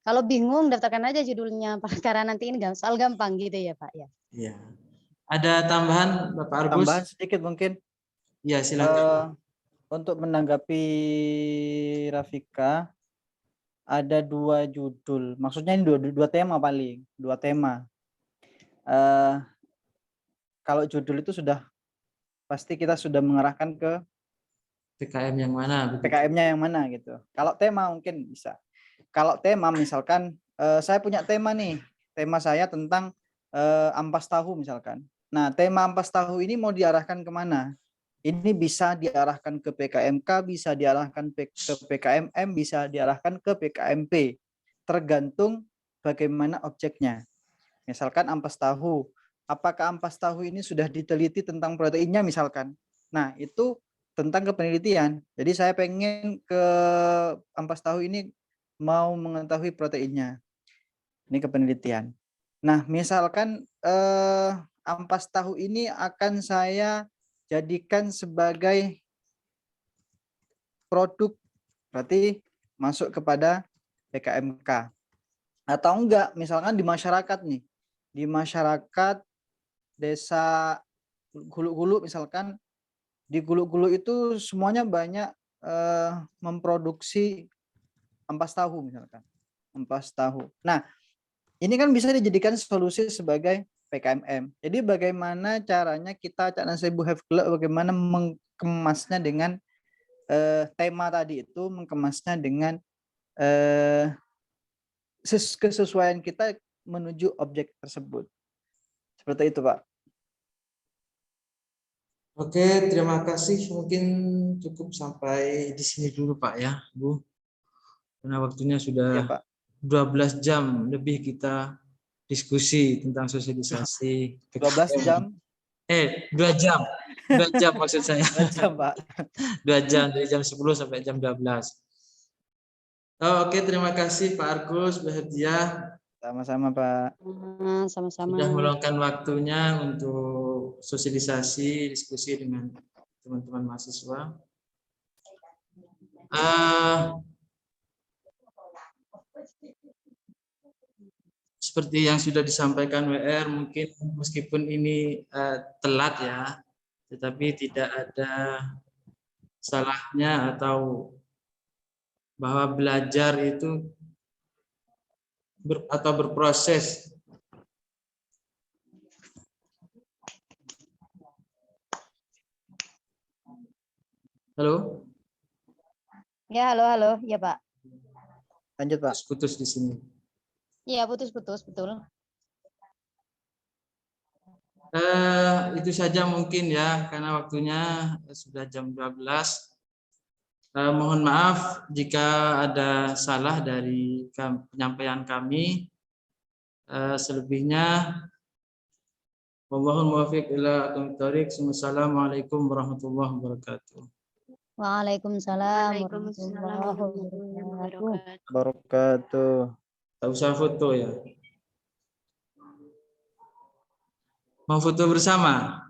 Kalau bingung daftarkan aja judulnya, karena nanti ini soal gampang gitu ya, Pak ya. Iya. Ada tambahan Bapak Argus? Tambahan sedikit mungkin. Ya, silakan. Untuk menanggapi Rafika, ada dua judul. Maksudnya ini dua tema paling, dua tema. Kalau judul itu sudah pasti kita sudah mengarahkan ke PKM yang mana? PKM-nya yang mana gitu. Kalau tema mungkin bisa. Kalau tema misalkan saya punya tema nih. Tema saya tentang ampas tahu misalkan. Nah, tema ampas tahu ini mau diarahkan kemana? Ini bisa diarahkan ke PKMK, bisa diarahkan ke PKMM, bisa diarahkan ke PKMP. Tergantung bagaimana objeknya. Misalkan ampas tahu. Apakah ampas tahu ini sudah diteliti tentang proteinnya misalkan? Nah, itu tentang kepenelitian. Jadi saya pengen ke ampas tahu ini mau mengetahui proteinnya. Ini kepenelitian. Nah, misalkan ampas tahu ini akan saya jadikan sebagai produk, berarti masuk kepada PKMK. Atau enggak, misalkan di masyarakat nih. Di masyarakat desa Gulu-Gulu misalkan, di Gulu-Gulu itu semuanya banyak memproduksi ampas tahu misalkan. Ampas tahu. Nah, ini kan bisa dijadikan solusi sebagai PKMM. Jadi bagaimana caranya kita Cak Nasibu Hefgla bagaimana mengemasnya dengan tema tadi itu, mengemasnya dengan kesesuaian kita menuju objek tersebut. Seperti itu, Pak. Oke, terima kasih. Mungkin cukup sampai di sini dulu Pak ya, Bu. Karena waktunya sudah Ya, Pak. 12 jam lebih kita diskusi tentang sosialisasi. 12 jam? 2 jam. 2 jam maksud saya. 2 jam, Pak. 2 jam, dari jam 10 sampai jam 12. Oke, terima kasih Pak Argus, Bu Hediah. Sama-sama, Pak. Sama-sama. Sudah meluangkan waktunya untuk sosialisasi, diskusi dengan teman-teman mahasiswa. Seperti yang sudah disampaikan WR, mungkin meskipun ini telat ya, tetapi tidak ada salahnya atau bahwa belajar itu atau berproses. Halo? Ya, halo. Ya, Pak. Lanjut, Pak. Putus di sini. Iya, putus-putus, betul. Itu saja mungkin ya, karena waktunya sudah jam 12. Mohon maaf jika ada salah dari penyampaian kami. Selebihnya, wallahul muwaffiq ila aqwamit thoriq. Wassalamualaikum warahmatullahi wabarakatuh. Waalaikumsalam Waalaikumsalam warahmatullahi wabarakatuh. Barakatuh. Tak usah foto ya. Mau foto bersama?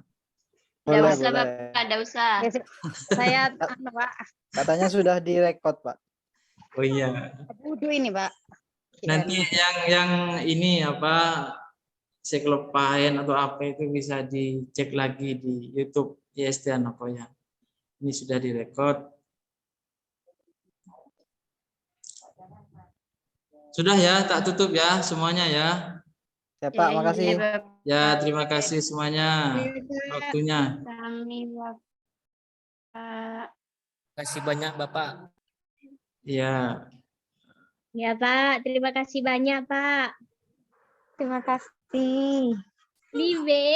Boleh, usah, boleh. Bapak, ada usah. Saya, Pak, Katanya sudah direkod, Pak. Oh iya. wudhu ini, Pak. Nanti yang ini apa, seklopahen atau apa itu bisa dicek lagi di YouTube IST Hanakoya. Ini sudah direkod. Sudah ya, tak tutup ya semuanya ya. Ya, Pak, makasih. Ya, terima kasih semuanya waktunya. Kami Bapak. Kasih banyak Bapak. Ya. Ya Pak, terima kasih banyak Pak. Terima kasih. Libe.